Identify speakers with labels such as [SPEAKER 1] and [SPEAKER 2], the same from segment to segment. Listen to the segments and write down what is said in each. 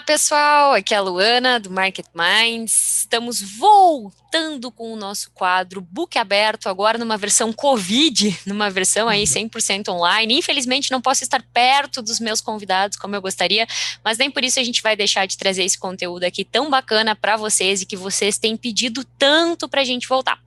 [SPEAKER 1] Pessoal, aqui é a Luana do Market Minds. Estamos voltando com o nosso quadro Book Aberto, agora numa versão Covid, numa versão aí 100% online. Infelizmente não posso estar perto dos meus convidados como eu gostaria, mas nem por isso a gente vai deixar de trazer esse conteúdo aqui tão bacana para vocês e que vocês têm pedido tanto para a gente voltar.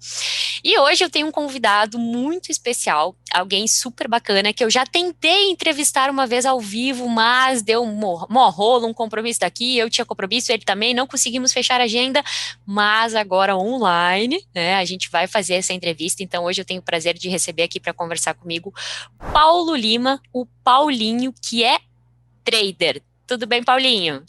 [SPEAKER 1] E hoje eu tenho um convidado muito especial, alguém super bacana, que eu já tentei entrevistar uma vez ao vivo, mas deu um mó rolo, um compromisso daqui, eu tinha compromisso, ele também, não conseguimos fechar a agenda, mas agora online, né, a gente vai fazer essa entrevista, então hoje eu tenho o prazer de receber aqui para conversar comigo Paulo Lima, o Paulinho, que é trader. Tudo bem, Paulinho?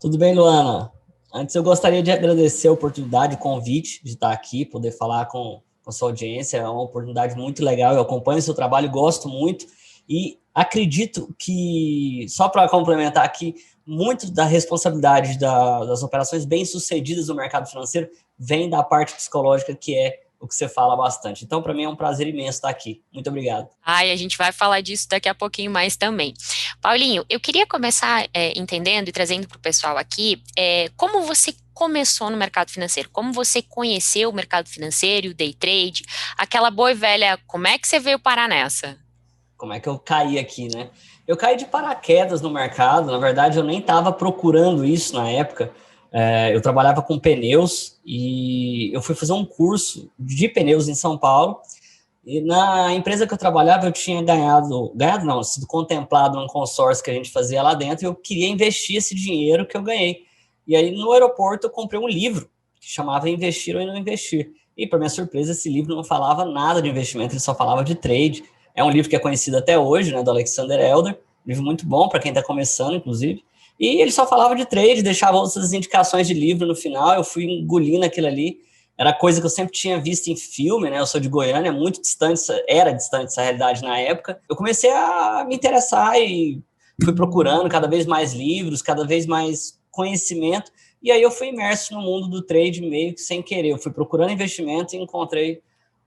[SPEAKER 2] Tudo bem, Luana? Antes eu gostaria de agradecer a oportunidade, o convite de estar aqui, poder falar com a sua audiência. É uma oportunidade muito legal. Eu acompanho o seu trabalho, gosto muito e acredito que, só para complementar aqui, muito da responsabilidade das operações bem-sucedidas no mercado financeiro vem da parte psicológica, que é o que você fala bastante. Então, para mim é um prazer imenso estar aqui. Muito obrigado.
[SPEAKER 1] A gente vai falar disso daqui a pouquinho mais também. Paulinho, eu queria começar entendendo e trazendo para o pessoal aqui como você começou no mercado financeiro, como você conheceu o mercado financeiro e o day trade, aquela boa e velha, como é que você veio parar nessa?
[SPEAKER 2] Como é que eu caí aqui, né? Eu caí de paraquedas no mercado, na verdade eu nem estava procurando isso na época. Eu trabalhava com pneus e eu fui fazer um curso de pneus em São Paulo. E na empresa que eu trabalhava, eu tinha ganhado não, sido contemplado num consórcio que a gente fazia lá dentro, e eu queria investir esse dinheiro que eu ganhei. E aí, no aeroporto, eu comprei um livro que chamava Investir ou Não Investir. E, para minha surpresa, esse livro não falava nada de investimento, ele só falava de trade. É um livro que é conhecido até hoje, né, do Alexander Elder, um livro muito bom para quem está começando, inclusive. E ele só falava de trade, deixava outras indicações de livro no final, eu fui engolindo aquilo ali. Era coisa que eu sempre tinha visto em filme, né? Eu sou de Goiânia, muito distante, era distante dessa realidade na época. Eu comecei a me interessar e fui procurando cada vez mais livros, cada vez mais conhecimento, e aí eu fui imerso no mundo do trade meio que sem querer. Eu fui procurando investimento e encontrei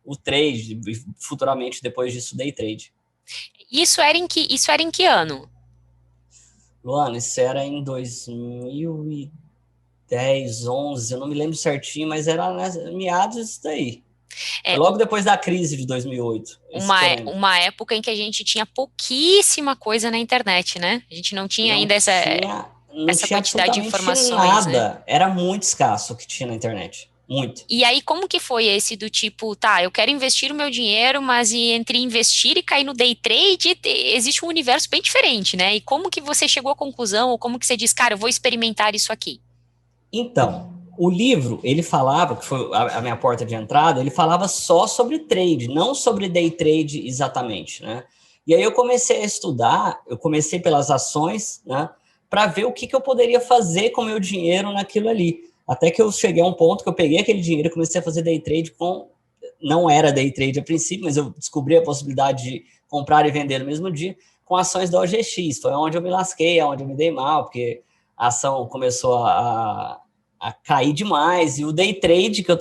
[SPEAKER 2] o trade, e futuramente depois disso day trade.
[SPEAKER 1] Isso era em que ano?
[SPEAKER 2] Luana, isso era em 2010, 11, eu não me lembro certinho, mas era meados disso daí.
[SPEAKER 1] É
[SPEAKER 2] Logo depois da crise de 2008, isso que eu lembro.
[SPEAKER 1] uma época em que a gente tinha pouquíssima coisa na internet, né? A gente não tinha
[SPEAKER 2] Não
[SPEAKER 1] ainda
[SPEAKER 2] tinha, não
[SPEAKER 1] essa
[SPEAKER 2] tinha
[SPEAKER 1] quantidade de
[SPEAKER 2] absolutamente
[SPEAKER 1] informações, né?
[SPEAKER 2] nada. Era muito escasso o que tinha na internet. Muito.
[SPEAKER 1] E aí, como que foi esse do tipo, tá, eu quero investir o meu dinheiro, mas entre investir e cair no day trade, existe um universo bem diferente, né? E como que você chegou à conclusão, ou como que você diz, cara, eu vou experimentar isso aqui?
[SPEAKER 2] Então, o livro, ele falava, que foi a minha porta de entrada, ele falava só sobre trade, não sobre day trade exatamente, né? E aí eu comecei a estudar, eu comecei pelas ações, né? Para ver o que eu poderia fazer com o meu dinheiro naquilo ali. Até que eu cheguei a um ponto que eu peguei aquele dinheiro e comecei a fazer day trade com... Não era day trade a princípio, mas eu descobri a possibilidade de comprar e vender no mesmo dia com ações da OGX. Foi onde eu me lasquei, onde eu me dei mal, porque a ação começou a cair demais, e o day trade que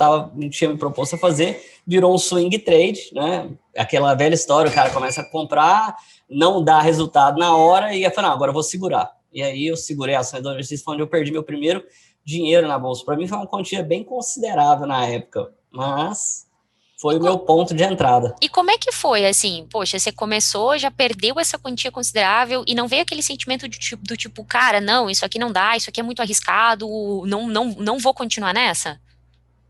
[SPEAKER 2] tinha me proposto a fazer virou um swing trade, né? Aquela velha história, o cara começa a comprar, não dá resultado na hora, e eu falei, não, agora eu vou segurar. E aí eu segurei as ações da OGX, foi onde eu perdi meu primeiro dinheiro na bolsa. Para mim foi uma quantia bem considerável na época, mas
[SPEAKER 1] E,
[SPEAKER 2] foi o
[SPEAKER 1] co-
[SPEAKER 2] meu ponto de entrada.
[SPEAKER 1] e como é que foi, assim, poxa, você começou, já perdeu essa quantia considerável e não veio aquele sentimento do tipo, cara, não, isso aqui não dá, isso aqui é muito arriscado, não vou continuar nessa?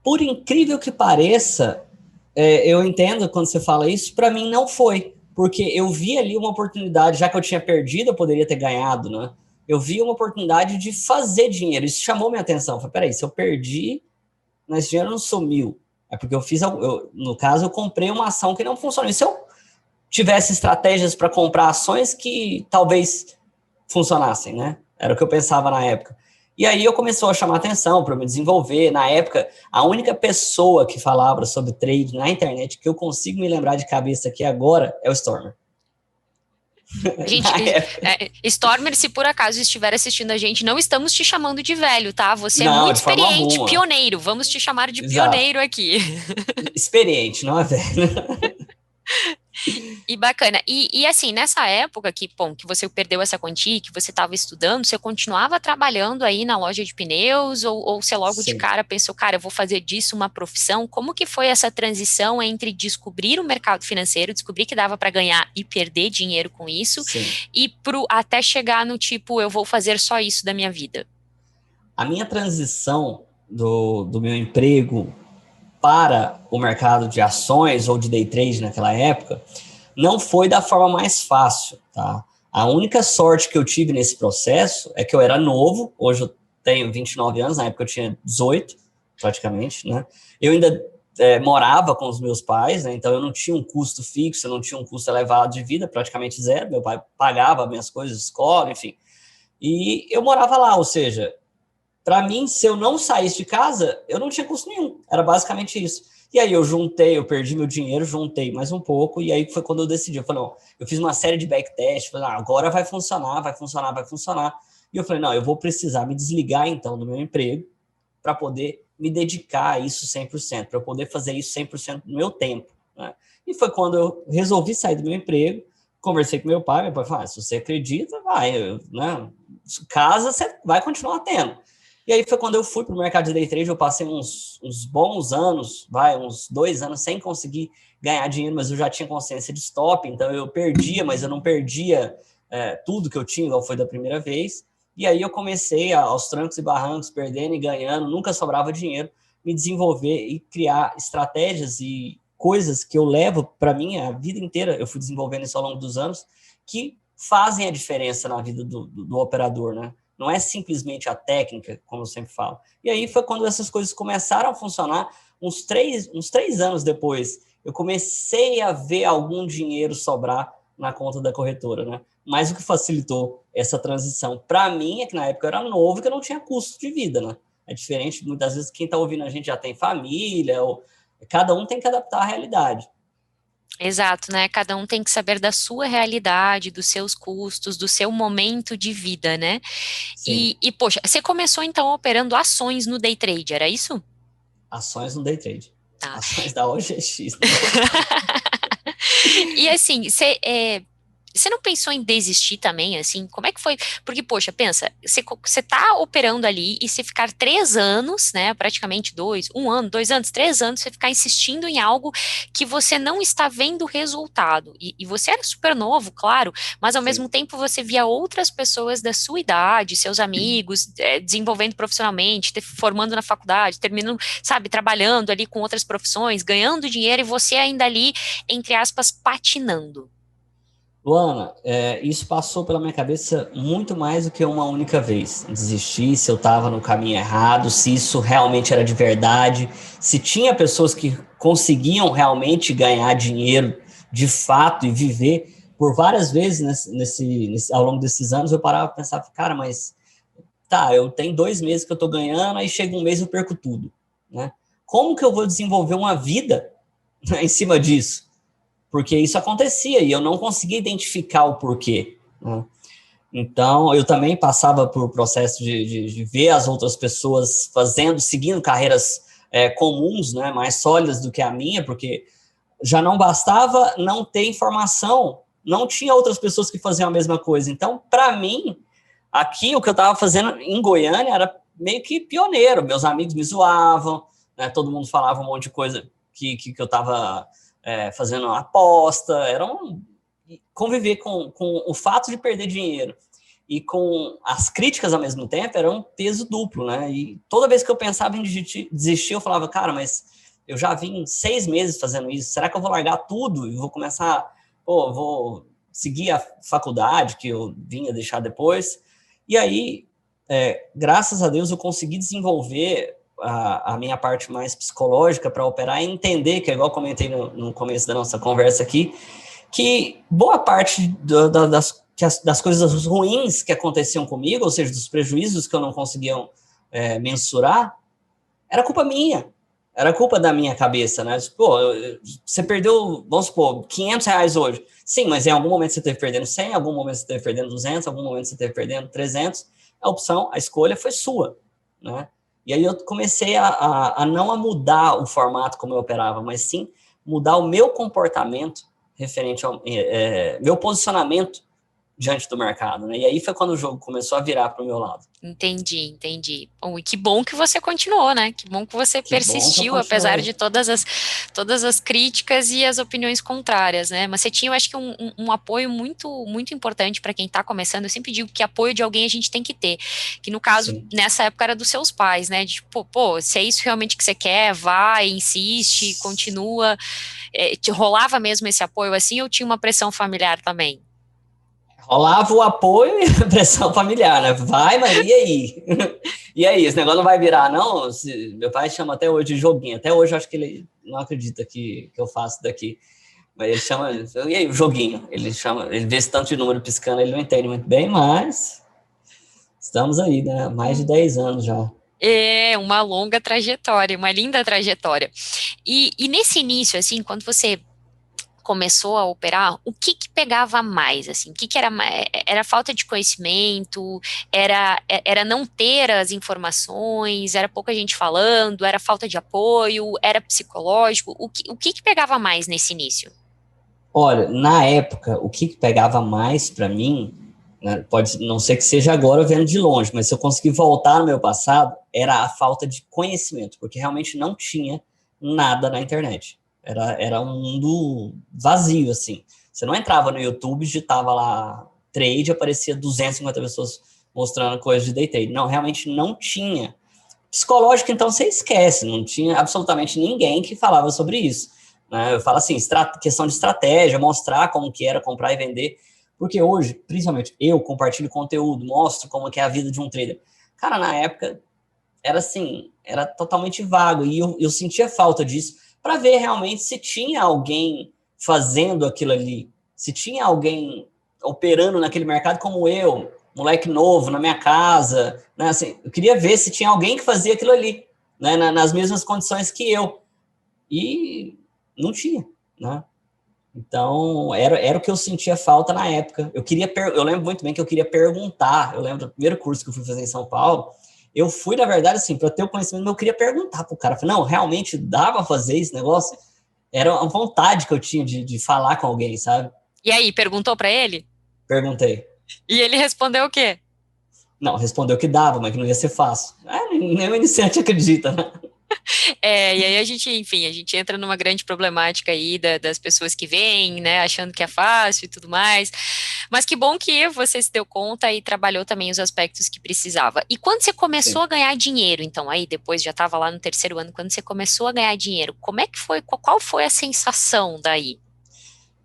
[SPEAKER 2] Por incrível que pareça, eu entendo quando você fala isso, para mim não foi, porque eu vi ali uma oportunidade, já que eu tinha perdido, eu poderia ter ganhado, né? Eu vi uma oportunidade de fazer dinheiro, isso chamou minha atenção. Eu falei, peraí, se eu perdi, mas esse dinheiro não sumiu. É porque no caso, eu comprei uma ação que não funcionou. E se eu tivesse estratégias para comprar ações que talvez funcionassem, né? Era o que eu pensava na época. E aí eu começou a chamar atenção para me desenvolver. Na época, a única pessoa que falava sobre trade na internet que eu consigo me lembrar de cabeça aqui agora é o Stormer.
[SPEAKER 1] Gente,
[SPEAKER 2] Na época.
[SPEAKER 1] Stormer, se por acaso estiver assistindo a gente, não estamos te chamando de velho, tá? Você é
[SPEAKER 2] Não,
[SPEAKER 1] muito
[SPEAKER 2] de forma
[SPEAKER 1] experiente,
[SPEAKER 2] alguma.
[SPEAKER 1] pioneiro. Vamos te chamar de
[SPEAKER 2] Exato.
[SPEAKER 1] pioneiro aqui.
[SPEAKER 2] Experiente, não é velho.
[SPEAKER 1] E bacana. E assim, nessa época que, bom, que você perdeu essa quantia, que você estava estudando, você continuava trabalhando aí na loja de pneus ou você logo de
[SPEAKER 2] Sim,
[SPEAKER 1] cara pensou, cara, eu vou fazer disso uma profissão? Como que foi essa transição entre descobrir o mercado financeiro, descobrir que dava para ganhar e perder dinheiro com isso,
[SPEAKER 2] sim.
[SPEAKER 1] e até chegar no tipo, eu vou fazer só isso da minha vida?
[SPEAKER 2] A minha transição do meu emprego para o mercado de ações ou de day trade naquela época não foi da forma mais fácil, tá? A única sorte que eu tive nesse processo é que eu era novo, hoje eu tenho 29 anos, na época eu tinha 18, praticamente, né? Eu ainda morava com os meus pais, né? Então eu não tinha um custo fixo, eu não tinha um custo elevado de vida, praticamente zero. Meu pai pagava minhas coisas, escola, enfim. E eu morava lá, ou seja, para mim, se eu não saísse de casa, eu não tinha custo nenhum. Era basicamente isso. E aí eu juntei, eu perdi meu dinheiro, juntei mais um pouco, e aí foi quando eu decidi. Eu falei, não, eu fiz uma série de backtest, falei, não, agora vai funcionar, vai funcionar, vai funcionar. E eu falei, não, eu vou precisar me desligar então do meu emprego para poder me dedicar a isso 100%, para eu poder fazer isso 100% do meu tempo. Né? E foi quando eu resolvi sair do meu emprego, conversei com meu pai falou, se você acredita, vai, né? Casa você vai continuar tendo. E aí foi quando eu fui para o mercado de day trade, eu passei uns bons anos, uns 2 anos sem conseguir ganhar dinheiro, mas eu já tinha consciência de stop, então eu perdia, mas eu não perdia tudo que eu tinha, igual foi da primeira vez. E aí eu comecei aos trancos e barrancos, perdendo e ganhando, nunca sobrava dinheiro, me desenvolver e criar estratégias e coisas que eu levo para mim a vida inteira, eu fui desenvolvendo isso ao longo dos anos, que fazem a diferença na vida do operador, né? Não é simplesmente a técnica, como eu sempre falo. E aí foi quando essas coisas começaram a funcionar, uns três anos depois, eu comecei a ver algum dinheiro sobrar na conta da corretora, né? Mas o que facilitou essa transição para mim é que na época eu era novo e que eu não tinha custo de vida, né? É diferente, muitas vezes quem está ouvindo a gente já tem família, ou cada um tem que adaptar à realidade.
[SPEAKER 1] Exato, né? Cada um tem que saber da sua realidade, dos seus custos, do seu momento de vida, né?
[SPEAKER 2] Sim,
[SPEAKER 1] Poxa, você começou então operando ações no day trade, era isso?
[SPEAKER 2] ações no day trade.
[SPEAKER 1] Tá.
[SPEAKER 2] Ações da OGX, no caso.
[SPEAKER 1] E assim, você não pensou em desistir também, assim? Como é que foi? Porque, poxa, pensa, você tá operando ali e se ficar 3 anos, né? Praticamente 1 ano, 2 anos, 3 anos, você ficar insistindo em algo que você não está vendo resultado. E você era super novo, claro, mas ao
[SPEAKER 2] Sim.
[SPEAKER 1] mesmo tempo você via outras pessoas da sua idade, seus amigos, desenvolvendo profissionalmente, formando na faculdade, terminando, sabe, trabalhando ali com outras profissões, ganhando dinheiro e você ainda ali, entre aspas, patinando.
[SPEAKER 2] Luana, isso passou pela minha cabeça muito mais do que uma única vez. Desistir, se eu estava no caminho errado, se isso realmente era de verdade, se tinha pessoas que conseguiam realmente ganhar dinheiro de fato e viver. Por várias vezes ao longo desses anos eu parava e pensava, cara, mas tá, eu tenho 2 meses que eu estou ganhando, aí chega um mês e eu perco tudo, né? Como que eu vou desenvolver uma vida em cima disso? Porque isso acontecia e eu não conseguia identificar o porquê. Né? Então, eu também passava por processo de ver as outras pessoas seguindo carreiras comuns, né, mais sólidas do que a minha, porque já não bastava não ter informação, não tinha outras pessoas que faziam a mesma coisa. Então, para mim, aqui o que eu estava fazendo em Goiânia era meio que pioneiro. Meus amigos me zoavam, né, todo mundo falava um monte de coisa que eu estava fazendo uma aposta, conviver com o fato de perder dinheiro e com as críticas ao mesmo tempo era um peso duplo, né? E toda vez que eu pensava em desistir, eu falava, cara, mas eu já vim 6 meses fazendo isso, será que eu vou largar tudo e vou começar, vou seguir a faculdade que eu vinha deixar depois? E aí, graças a Deus, eu consegui desenvolver a minha parte mais psicológica para operar e entender, que é igual comentei no começo da nossa conversa aqui, que boa parte das coisas ruins que aconteciam comigo, ou seja, dos prejuízos que eu não conseguia mensurar, era culpa minha. Era culpa da minha cabeça, né? Pô, você perdeu, vamos supor, R$ 500 hoje. Sim, mas em algum momento você esteve perdendo 100, em algum momento você esteve perdendo 200, em algum momento você esteve perdendo 300. A opção, a escolha foi sua, né? E aí eu comecei não a mudar o formato como eu operava, mas sim mudar o meu comportamento referente ao meu posicionamento diante do mercado, né? E aí foi quando o jogo começou a virar para o meu lado.
[SPEAKER 1] Entendi. Bom, e que bom que você continuou, né? Que bom que você
[SPEAKER 2] Que bom que eu
[SPEAKER 1] persistiu, apesar de
[SPEAKER 2] continuei.
[SPEAKER 1] todas as críticas e as opiniões contrárias, né? Mas você tinha, eu acho que um apoio muito importante para quem está começando. Eu sempre digo que apoio de alguém a gente tem que ter. Que no caso,
[SPEAKER 2] Sim.
[SPEAKER 1] nessa época era dos seus pais, né? De tipo, pô, se é isso realmente que você quer, vai, insiste, continua. Te rolava mesmo esse apoio assim ou tinha uma pressão familiar também?
[SPEAKER 2] Rolava o apoio e a pressão familiar, né? Vai, mas e aí? E aí, esse negócio não vai virar, não? Meu pai chama até hoje de joguinho. Até hoje eu acho que ele não acredita que eu faço daqui. Mas ele chama, e aí, o joguinho? Ele chama, ele vê esse tanto de número piscando, ele não entende muito bem, mas estamos aí, né? Mais de 10 anos já.
[SPEAKER 1] É uma longa trajetória, uma linda trajetória. E nesse início, assim, quando você começou a operar, o que que pegava mais, assim? O que que era falta de conhecimento, era não ter as informações, era pouca gente falando, era falta de apoio, era psicológico, o que que pegava mais nesse início?
[SPEAKER 2] Olha, na época, o que pegava mais para mim, né, pode não ser que seja agora vendo de longe, mas se eu conseguir voltar no meu passado, era a falta de conhecimento, porque realmente não tinha nada na internet. Era um mundo vazio, assim. Você não entrava no YouTube, digitava lá trade, aparecia 250 pessoas mostrando coisas de day trade. Não, realmente não tinha. Psicológico, então, você esquece, não tinha absolutamente ninguém que falava sobre isso. Né? Eu falo assim, questão de estratégia, mostrar como que era comprar e vender, porque hoje, principalmente, eu compartilho conteúdo, mostro como que é a vida de um trader. Cara, na época, era assim, era totalmente vago, e eu sentia falta disso, para ver realmente se tinha alguém fazendo aquilo ali, se tinha alguém operando naquele mercado como eu, moleque novo, na minha casa, né? Assim, eu queria ver se tinha alguém que fazia aquilo ali, né? Nas mesmas condições que eu. E não tinha, né? Então, era o que eu sentia falta na época. Eu lembro muito bem que eu queria perguntar. Eu lembro do primeiro curso que eu fui fazer em São Paulo. Eu fui, na verdade, assim, para ter o conhecimento, mas eu queria perguntar pro cara. Falei, não, realmente dá para fazer esse negócio? Era uma vontade que eu tinha de falar com alguém, sabe?
[SPEAKER 1] E aí, perguntou para ele?
[SPEAKER 2] Perguntei.
[SPEAKER 1] E ele respondeu o quê?
[SPEAKER 2] Não, respondeu que dava, mas que não ia ser fácil. Nem o iniciante acredita, né?
[SPEAKER 1] E aí a gente, enfim, a gente entra numa grande problemática aí das pessoas que vêm, né, achando que é fácil e tudo mais. Mas que bom que você se deu conta e trabalhou também os aspectos que precisava. E quando você começou
[SPEAKER 2] Sim.
[SPEAKER 1] a ganhar dinheiro, então, aí depois já estava lá no terceiro ano, quando você começou a ganhar dinheiro, como é que foi, qual foi a sensação daí?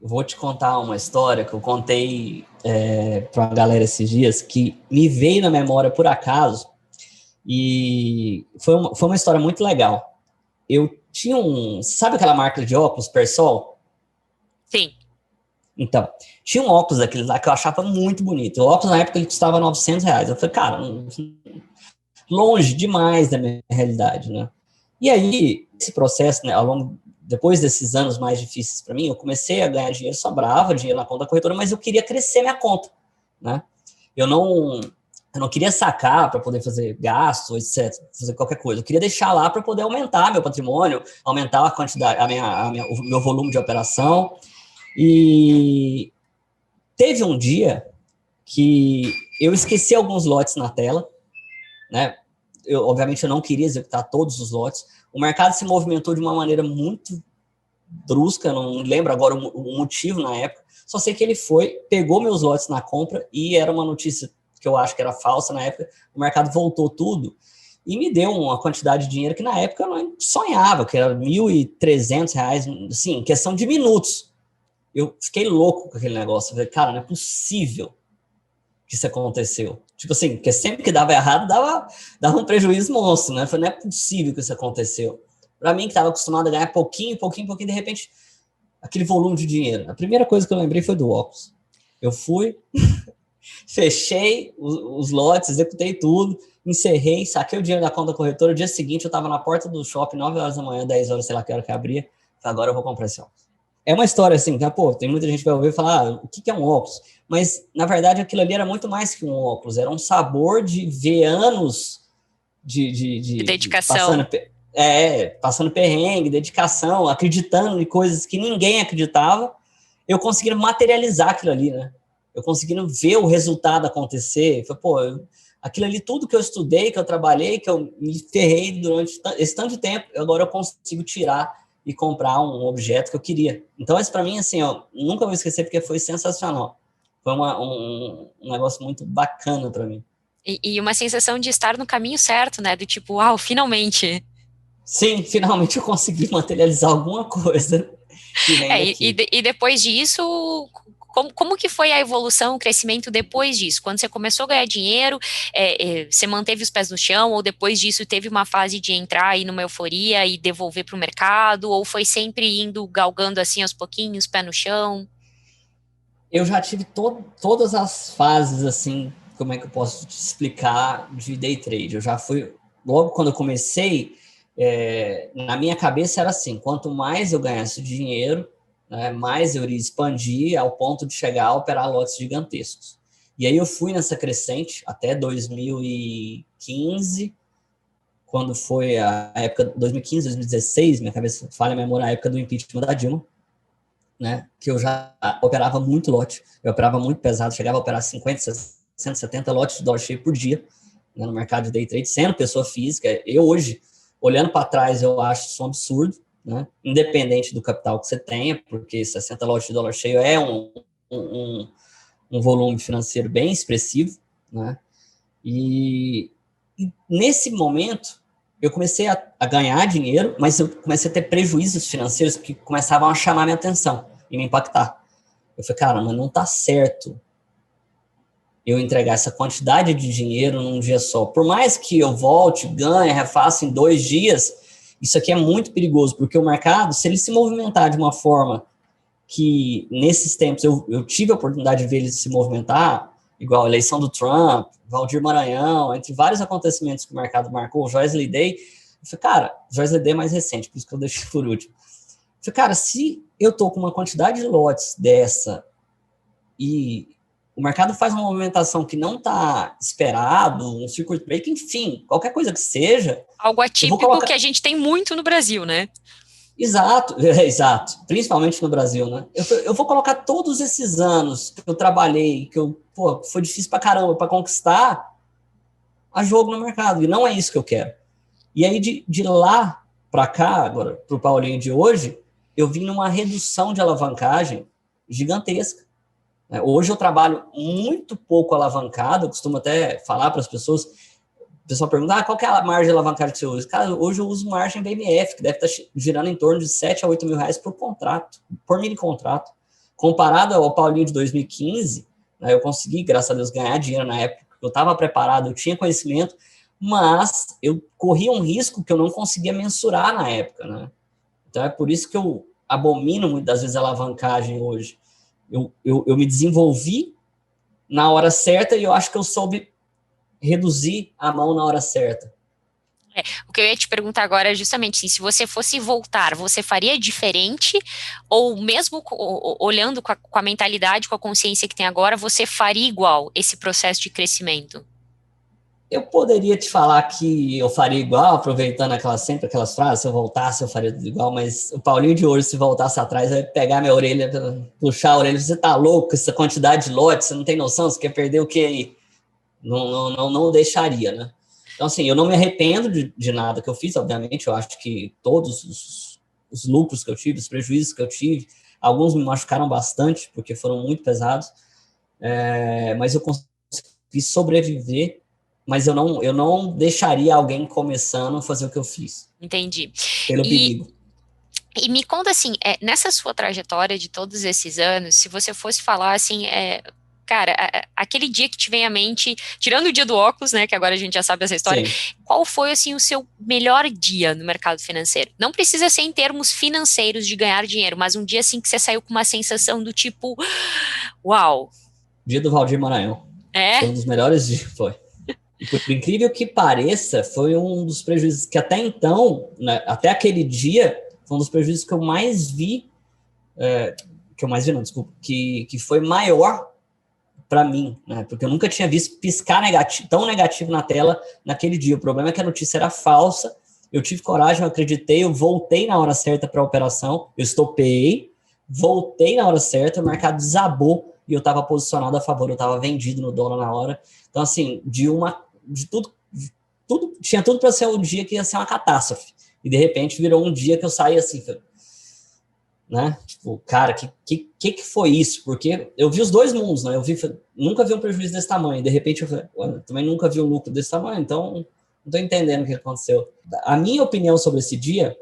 [SPEAKER 2] Vou te contar uma história que eu contei para a galera esses dias, que me veio na memória por acaso, e foi uma história muito legal. Eu tinha sabe aquela marca de óculos, Persol?
[SPEAKER 1] Sim.
[SPEAKER 2] Então, tinha um óculos daqueles lá que eu achava muito bonito. O óculos na época ele custava R$ 900. Eu falei, cara, longe demais da minha realidade, né? E aí, esse processo, né, depois desses anos mais difíceis para mim, eu comecei a ganhar dinheiro, sobrava dinheiro na conta da corretora, mas eu queria crescer minha conta, né? Eu não, eu não queria sacar para poder fazer gastos, etc., fazer qualquer coisa. Eu queria deixar lá para poder aumentar meu patrimônio, aumentar a quantidade, o meu volume de operação. E teve um dia que eu esqueci alguns lotes na tela, né? Obviamente, eu não queria executar todos os lotes. O mercado se movimentou de uma maneira muito brusca, não lembro agora o motivo na época, só sei que ele pegou meus lotes na compra e era uma notícia que eu acho que era falsa na época, o mercado voltou tudo e me deu uma quantidade de dinheiro que na época eu não sonhava, que era R$ 1.300, assim, em questão de minutos. Eu fiquei louco com aquele negócio, eu falei, cara, não é possível que isso aconteceu. Tipo assim, porque sempre que dava errado, dava um prejuízo monstro, né? Eu falei, não é possível que isso aconteceu. Para mim, que estava acostumado a ganhar pouquinho, pouquinho, pouquinho, de repente, aquele volume de dinheiro. A primeira coisa que eu lembrei foi do óculos. Eu fui, fechei os lotes, executei tudo, encerrei, saquei o dinheiro da conta corretora. O dia seguinte, eu estava na porta do shopping, 9 horas da manhã, 10 horas, sei lá que hora que abria. Falei, agora eu vou comprar esse óculos. É uma história assim, tá? Pô, tem muita gente que vai ouvir e falar, o que é um óculos? Mas, na verdade, aquilo ali era muito mais que um óculos, era um sabor de ver anos
[SPEAKER 1] De
[SPEAKER 2] de
[SPEAKER 1] dedicação.
[SPEAKER 2] passando perrengue, dedicação, acreditando em coisas que ninguém acreditava, eu conseguindo materializar aquilo ali, né? Eu conseguindo ver o resultado acontecer. Falei, pô, aquilo ali, tudo que eu estudei, que eu trabalhei, que eu me ferrei durante esse tanto de tempo, agora eu consigo tirar e comprar um objeto que eu queria. Então, isso para mim, assim, ó, nunca vou esquecer porque foi sensacional. Foi um negócio muito bacana para mim.
[SPEAKER 1] E uma sensação de estar no caminho certo, né? Do tipo, uau, finalmente.
[SPEAKER 2] Sim, finalmente eu consegui materializar alguma coisa que vem daqui.
[SPEAKER 1] E depois disso, como que foi a evolução, o crescimento depois disso? Quando você começou a ganhar dinheiro, você manteve os pés no chão, ou depois disso teve uma fase de entrar aí numa euforia e devolver para o mercado, ou foi sempre indo galgando assim aos pouquinhos, pé no chão?
[SPEAKER 2] Eu já tive todas as fases, assim, como é que eu posso te explicar, de day trade. Eu já fui, logo quando eu comecei, na minha cabeça era assim, quanto mais eu ganhasse dinheiro, né, mais eu iria expandir ao ponto de chegar a operar lotes gigantescos. E aí eu fui nessa crescente até 2015, quando foi a época, 2015, 2016, minha cabeça falha a memória, a época do impeachment da Dilma, né, que eu já operava muito lote, eu operava muito pesado, chegava a operar 50, 60, 70 lotes de dólar cheio por dia, né, no mercado de day trade, sendo pessoa física. Eu hoje, olhando para trás, eu acho isso um absurdo, né, independente do capital que você tenha, porque 60 lotes de dólar cheio é um, um volume financeiro bem expressivo, né, e nesse momento eu comecei a ganhar dinheiro, mas eu comecei a ter prejuízos financeiros que começavam a chamar minha atenção e me impactar. Eu falei, cara, mas não tá certo eu entregar essa quantidade de dinheiro num dia só. Por mais que eu volte, ganhe, refaça em 2 dias, isso aqui é muito perigoso, porque o mercado, se ele se movimentar de uma forma que, nesses tempos, eu tive a oportunidade de ver ele se movimentar, igual a eleição do Trump, Valdir Maranhão, entre vários acontecimentos que o mercado marcou, o Joesley Day. Eu falei, cara, Joesley Day é mais recente, por isso que eu deixei por último. Eu falei, cara, se eu tô com uma quantidade de lotes dessa e o mercado faz uma movimentação que não está esperado, um circuit break, enfim, qualquer coisa que seja,
[SPEAKER 1] Algo
[SPEAKER 2] eu vou
[SPEAKER 1] atípico
[SPEAKER 2] colocar...
[SPEAKER 1] que a gente tem muito no Brasil, né?
[SPEAKER 2] Exato, exato, principalmente no Brasil, né? Eu vou colocar todos esses anos que eu trabalhei, que foi difícil pra caramba para conquistar, a jogo no mercado, e não é isso que eu quero. E aí, de lá para cá, agora, pro Paulinho de hoje, eu vim numa redução de alavancagem gigantesca. Hoje eu trabalho muito pouco alavancado, eu costumo até falar para as pessoas, o pessoal pergunta, qual que é a margem de alavancagem que você usa? Cara, hoje eu uso margem BMF, que deve estar girando em torno de 7 a 8 mil reais por contrato, por mini contrato. Comparado ao Paulinho de 2015, né, eu consegui, graças a Deus, ganhar dinheiro na época, eu estava preparado, eu tinha conhecimento, mas eu corria um risco que eu não conseguia mensurar na época, né? Então é por isso que eu abomino muitas vezes a alavancagem hoje. Eu me desenvolvi na hora certa e eu acho que eu soube reduzir a mão na hora certa.
[SPEAKER 1] O que eu ia te perguntar agora é justamente assim, se você fosse voltar, você faria diferente? Ou mesmo olhando com a mentalidade, com a consciência que tem agora, você faria igual esse processo de crescimento?
[SPEAKER 2] Eu poderia te falar que eu faria igual, aproveitando sempre aquelas frases, se eu voltasse eu faria tudo igual, mas o Paulinho de hoje, se voltasse atrás, vai pegar minha orelha, puxar a orelha, você tá louco, essa quantidade de lotes, você não tem noção, você quer perder o que aí? Não deixaria, né? Então, assim, eu não me arrependo de nada que eu fiz, obviamente, eu acho que todos os lucros que eu tive, os prejuízos que eu tive, alguns me machucaram bastante, porque foram muito pesados, mas eu consegui sobreviver, mas eu não deixaria alguém começando a fazer o que eu fiz.
[SPEAKER 1] Entendi.
[SPEAKER 2] Pelo
[SPEAKER 1] E,
[SPEAKER 2] perigo.
[SPEAKER 1] e me conta assim, nessa sua trajetória de todos esses anos, se você fosse falar assim, cara, aquele dia que te vem à mente, tirando o dia do óculos, né, que agora a gente já sabe essa história,
[SPEAKER 2] Sim.
[SPEAKER 1] qual foi, assim, o seu melhor dia no mercado financeiro? Não precisa ser em termos financeiros de ganhar dinheiro, mas um dia, assim, que você saiu com uma sensação do tipo, uau.
[SPEAKER 2] Dia do Valdir Maranhão. Foi um dos melhores dias, foi. E por incrível que pareça, foi um dos prejuízos que até então, né, até aquele dia, foi um dos prejuízos que eu mais vi, que foi maior para mim, né? Porque eu nunca tinha visto piscar tão negativo na tela naquele dia. O problema é que a notícia era falsa, eu tive coragem, eu acreditei, eu voltei na hora certa para a operação, eu estopei, voltei na hora certa, o mercado desabou e eu estava posicionado a favor, eu estava vendido no dólar na hora. Então, assim, tudo tinha tudo para ser um dia que ia ser uma catástrofe. E de repente virou um dia que eu saí assim, né? Tipo, cara, que foi isso? Porque eu vi os dois mundos, né? Nunca vi um prejuízo desse tamanho. De repente eu falei, também nunca vi um lucro desse tamanho, então não tô entendendo o que aconteceu. A minha opinião sobre esse dia,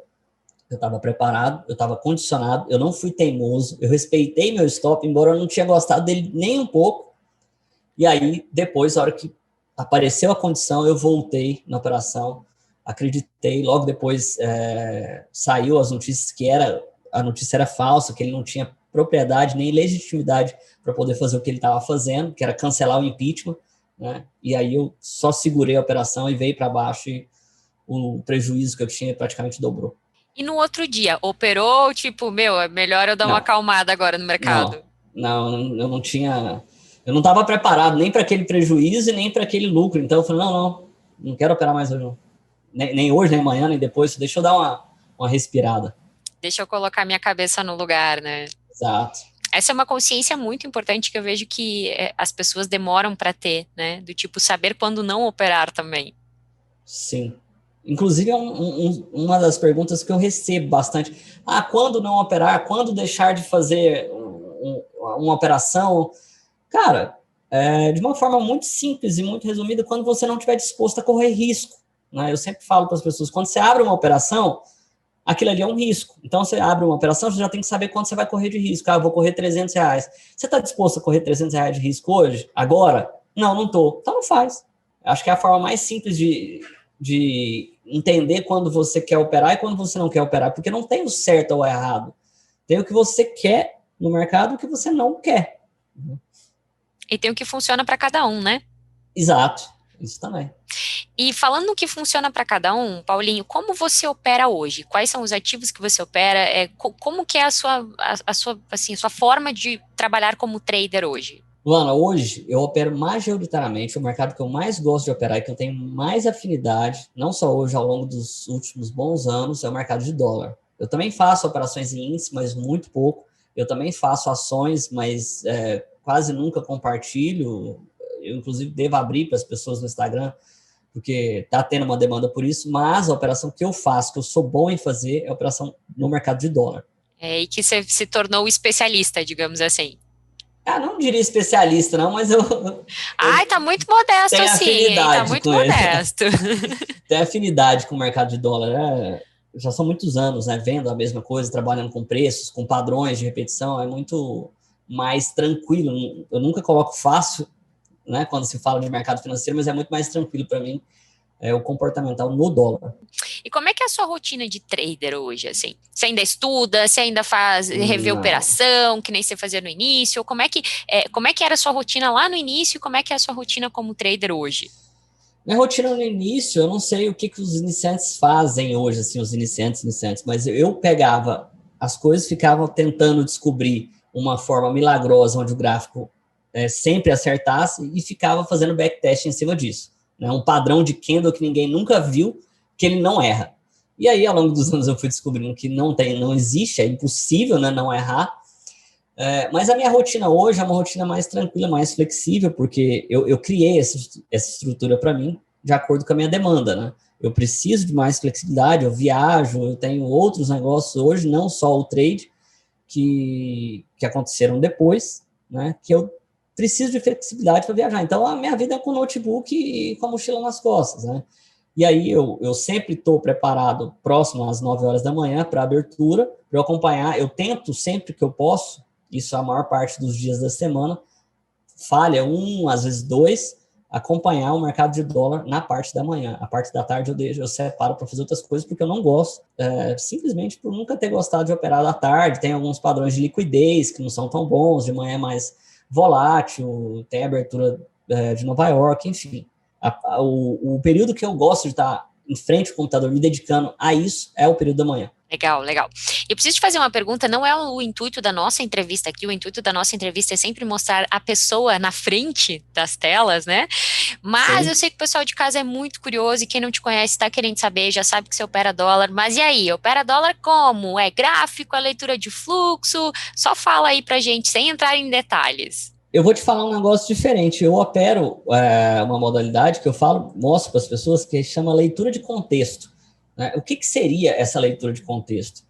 [SPEAKER 2] eu estava preparado, eu estava condicionado, eu não fui teimoso, eu respeitei meu stop, embora eu não tinha gostado dele nem um pouco. E aí, depois, a hora que apareceu a condição, eu voltei na operação, acreditei, logo depois saiu as notícias que a notícia era falsa, que ele não tinha propriedade nem legitimidade para poder fazer o que ele estava fazendo, que era cancelar o impeachment, né? E aí eu só segurei a operação e veio para baixo e o prejuízo que eu tinha praticamente dobrou.
[SPEAKER 1] E no outro dia, operou, tipo, é melhor eu dar uma
[SPEAKER 2] Não,
[SPEAKER 1] acalmada agora no
[SPEAKER 2] não,
[SPEAKER 1] mercado?
[SPEAKER 2] não, eu não tinha, eu não estava preparado nem para aquele prejuízo e nem para aquele lucro, então eu falei, não quero operar mais hoje não. Nem hoje, nem amanhã, nem depois, deixa eu dar uma respirada.
[SPEAKER 1] Deixa eu colocar minha cabeça no lugar, né?
[SPEAKER 2] Exato.
[SPEAKER 1] Essa é uma consciência muito importante que eu vejo que as pessoas demoram para ter, né? Do tipo, saber quando não operar também.
[SPEAKER 2] Sim. Inclusive, é uma das perguntas que eu recebo bastante. Quando não operar? Quando deixar de fazer uma operação? Cara, de uma forma muito simples e muito resumida, quando você não estiver disposto a correr risco. Né? Eu sempre falo para as pessoas, quando você abre uma operação, aquilo ali é um risco. Então, você abre uma operação, você já tem que saber quanto você vai correr de risco. Eu vou correr R$300. Você está disposto a correr R$300 de risco hoje? Agora? Não estou. Então, não faz. Acho que é a forma mais simples de entender quando você quer operar e quando você não quer operar, porque não tem o certo ou o errado. Tem o que você quer no mercado e o que você não quer.
[SPEAKER 1] E tem o que funciona para cada um, né?
[SPEAKER 2] Exato, isso também.
[SPEAKER 1] E falando no que funciona para cada um, Paulinho, como você opera hoje? Quais são os ativos que você opera? Como que é a sua forma de trabalhar como trader hoje?
[SPEAKER 2] Luana, hoje eu opero majoritariamente o mercado que eu mais gosto de operar e que eu tenho mais afinidade, não só hoje, ao longo dos últimos bons anos, é o mercado de dólar. Eu também faço operações em índice, mas muito pouco. Eu também faço ações, mas quase nunca compartilho. Eu, inclusive, devo abrir para as pessoas no Instagram, porque está tendo uma demanda por isso, mas a operação que eu faço, que eu sou bom em fazer, é a operação no mercado de dólar.
[SPEAKER 1] E que você se tornou especialista, digamos assim.
[SPEAKER 2] Não diria especialista, não, mas eu
[SPEAKER 1] Ai, tá muito modesto
[SPEAKER 2] tenho
[SPEAKER 1] assim, hein? Tá
[SPEAKER 2] afinidade
[SPEAKER 1] muito
[SPEAKER 2] com ele.
[SPEAKER 1] modesto.
[SPEAKER 2] Tenho afinidade com o mercado de dólar. Já são muitos anos, né? Vendo a mesma coisa, trabalhando com preços, com padrões de repetição, é muito mais tranquilo. Eu nunca coloco fácil, né? Quando se fala de mercado financeiro, mas é muito mais tranquilo para mim o comportamental no dólar.
[SPEAKER 1] E como é que é a sua rotina de trader hoje, assim? Você ainda estuda, você ainda faz, revê
[SPEAKER 2] Não.
[SPEAKER 1] operação, que nem você fazia no início? Ou como é que era a sua rotina lá no início e como é que é a sua rotina como trader hoje?
[SPEAKER 2] Minha rotina no início, eu não sei o que os iniciantes fazem hoje, assim, os iniciantes, mas eu pegava as coisas, ficava tentando descobrir uma forma milagrosa onde o gráfico sempre acertasse e ficava fazendo backtest em cima disso. Né? Um padrão de candle que ninguém nunca viu, que ele não erra. E aí, ao longo dos anos, eu fui descobrindo que não existe, é impossível, né, não errar. Mas a minha rotina hoje é uma rotina mais tranquila, mais flexível, porque eu criei essa estrutura para mim de acordo com a minha demanda, né? Eu preciso de mais flexibilidade, eu viajo, eu tenho outros negócios hoje, não só o trade, que aconteceram depois, né? Que eu preciso de flexibilidade para viajar. Então, a minha vida é com notebook e com a mochila nas costas, né? E aí eu sempre estou preparado próximo às 9 horas da manhã para abertura, para eu acompanhar. Eu tento sempre que eu posso, isso a maior parte dos dias da semana, falha às vezes dois, acompanhar o mercado de dólar na parte da manhã. A parte da tarde eu separo para fazer outras coisas, porque eu não gosto, simplesmente por nunca ter gostado de operar à tarde. Tem alguns padrões de liquidez que não são tão bons, de manhã é mais volátil, tem abertura de Nova York, enfim. O período que eu gosto de estar em frente ao computador, me dedicando a isso, é o período da manhã.
[SPEAKER 1] Legal, legal. Eu preciso te fazer uma pergunta, não é o intuito da nossa entrevista aqui, o intuito da nossa entrevista é sempre mostrar a pessoa na frente das telas, né? Mas eu
[SPEAKER 2] Sim.
[SPEAKER 1] sei que o pessoal de casa é muito curioso e quem não te conhece está querendo saber, já sabe que você opera dólar. Mas e aí, opera dólar como? É gráfico, é leitura de fluxo? Só fala aí pra gente, sem entrar em detalhes.
[SPEAKER 2] Eu vou te falar um negócio diferente. Eu opero uma modalidade que eu falo, mostro para as pessoas, que chama leitura de contexto. Né? O que seria essa leitura de contexto?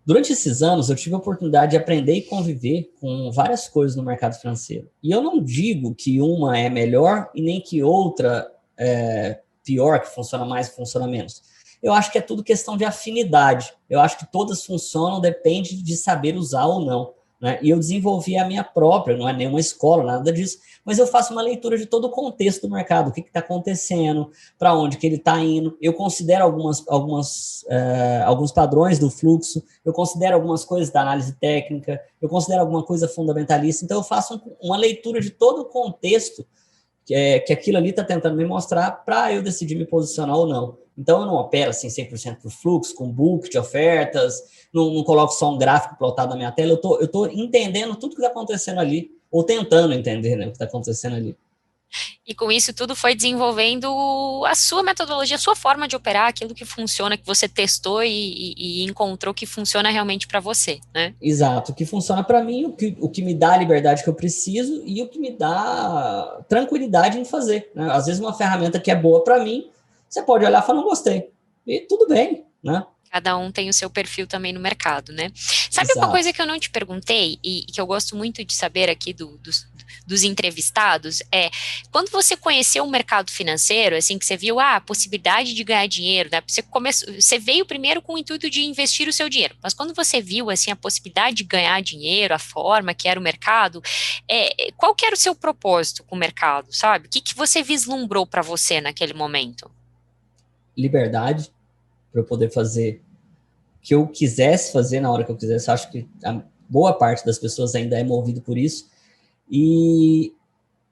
[SPEAKER 2] Durante esses anos, eu tive a oportunidade de aprender e conviver com várias coisas no mercado financeiro. E eu não digo que uma é melhor e nem que outra é pior, que funciona mais, que funciona menos. Eu acho que é tudo questão de afinidade. Eu acho que todas funcionam, depende de saber usar ou não. Né? E eu desenvolvi a minha própria, não é nenhuma escola, nada disso, mas eu faço uma leitura de todo o contexto do mercado, o que está acontecendo, para onde que ele está indo. Eu considero alguns padrões do fluxo, eu considero algumas coisas da análise técnica, eu considero alguma coisa fundamentalista, então eu faço uma leitura de todo o contexto que aquilo ali está tentando me mostrar para eu decidir me posicionar ou não. Então eu não opero assim 100% por fluxo, com book de ofertas, não coloco só um gráfico plotado na minha tela, eu tô entendendo tudo que está acontecendo ali, ou tentando entender, né, o que está acontecendo ali.
[SPEAKER 1] E com isso tudo foi desenvolvendo a sua metodologia, a sua forma de operar, aquilo que funciona, que você testou e encontrou que funciona realmente para você, né?
[SPEAKER 2] Exato, o que funciona para mim, o que me dá a liberdade que eu preciso e o que me dá tranquilidade em fazer. Né? Às vezes uma ferramenta que é boa para mim, você pode olhar e falar, não gostei. E tudo bem, né?
[SPEAKER 1] Cada um tem o seu perfil também no mercado, né? Sabe uma
[SPEAKER 2] Exato.
[SPEAKER 1] coisa que eu não te perguntei e que eu gosto muito de saber aqui dos entrevistados é quando você conheceu o mercado financeiro, assim, que você viu a possibilidade de ganhar dinheiro, né? Você veio primeiro com o intuito de investir o seu dinheiro, mas quando você viu assim a possibilidade de ganhar dinheiro, a forma que era o mercado, qual que era o seu propósito com o mercado, sabe? O que que você vislumbrou para você naquele momento?
[SPEAKER 2] Liberdade para eu poder fazer o que eu quisesse fazer na hora que eu quisesse. Acho que a boa parte das pessoas ainda é movido por isso. E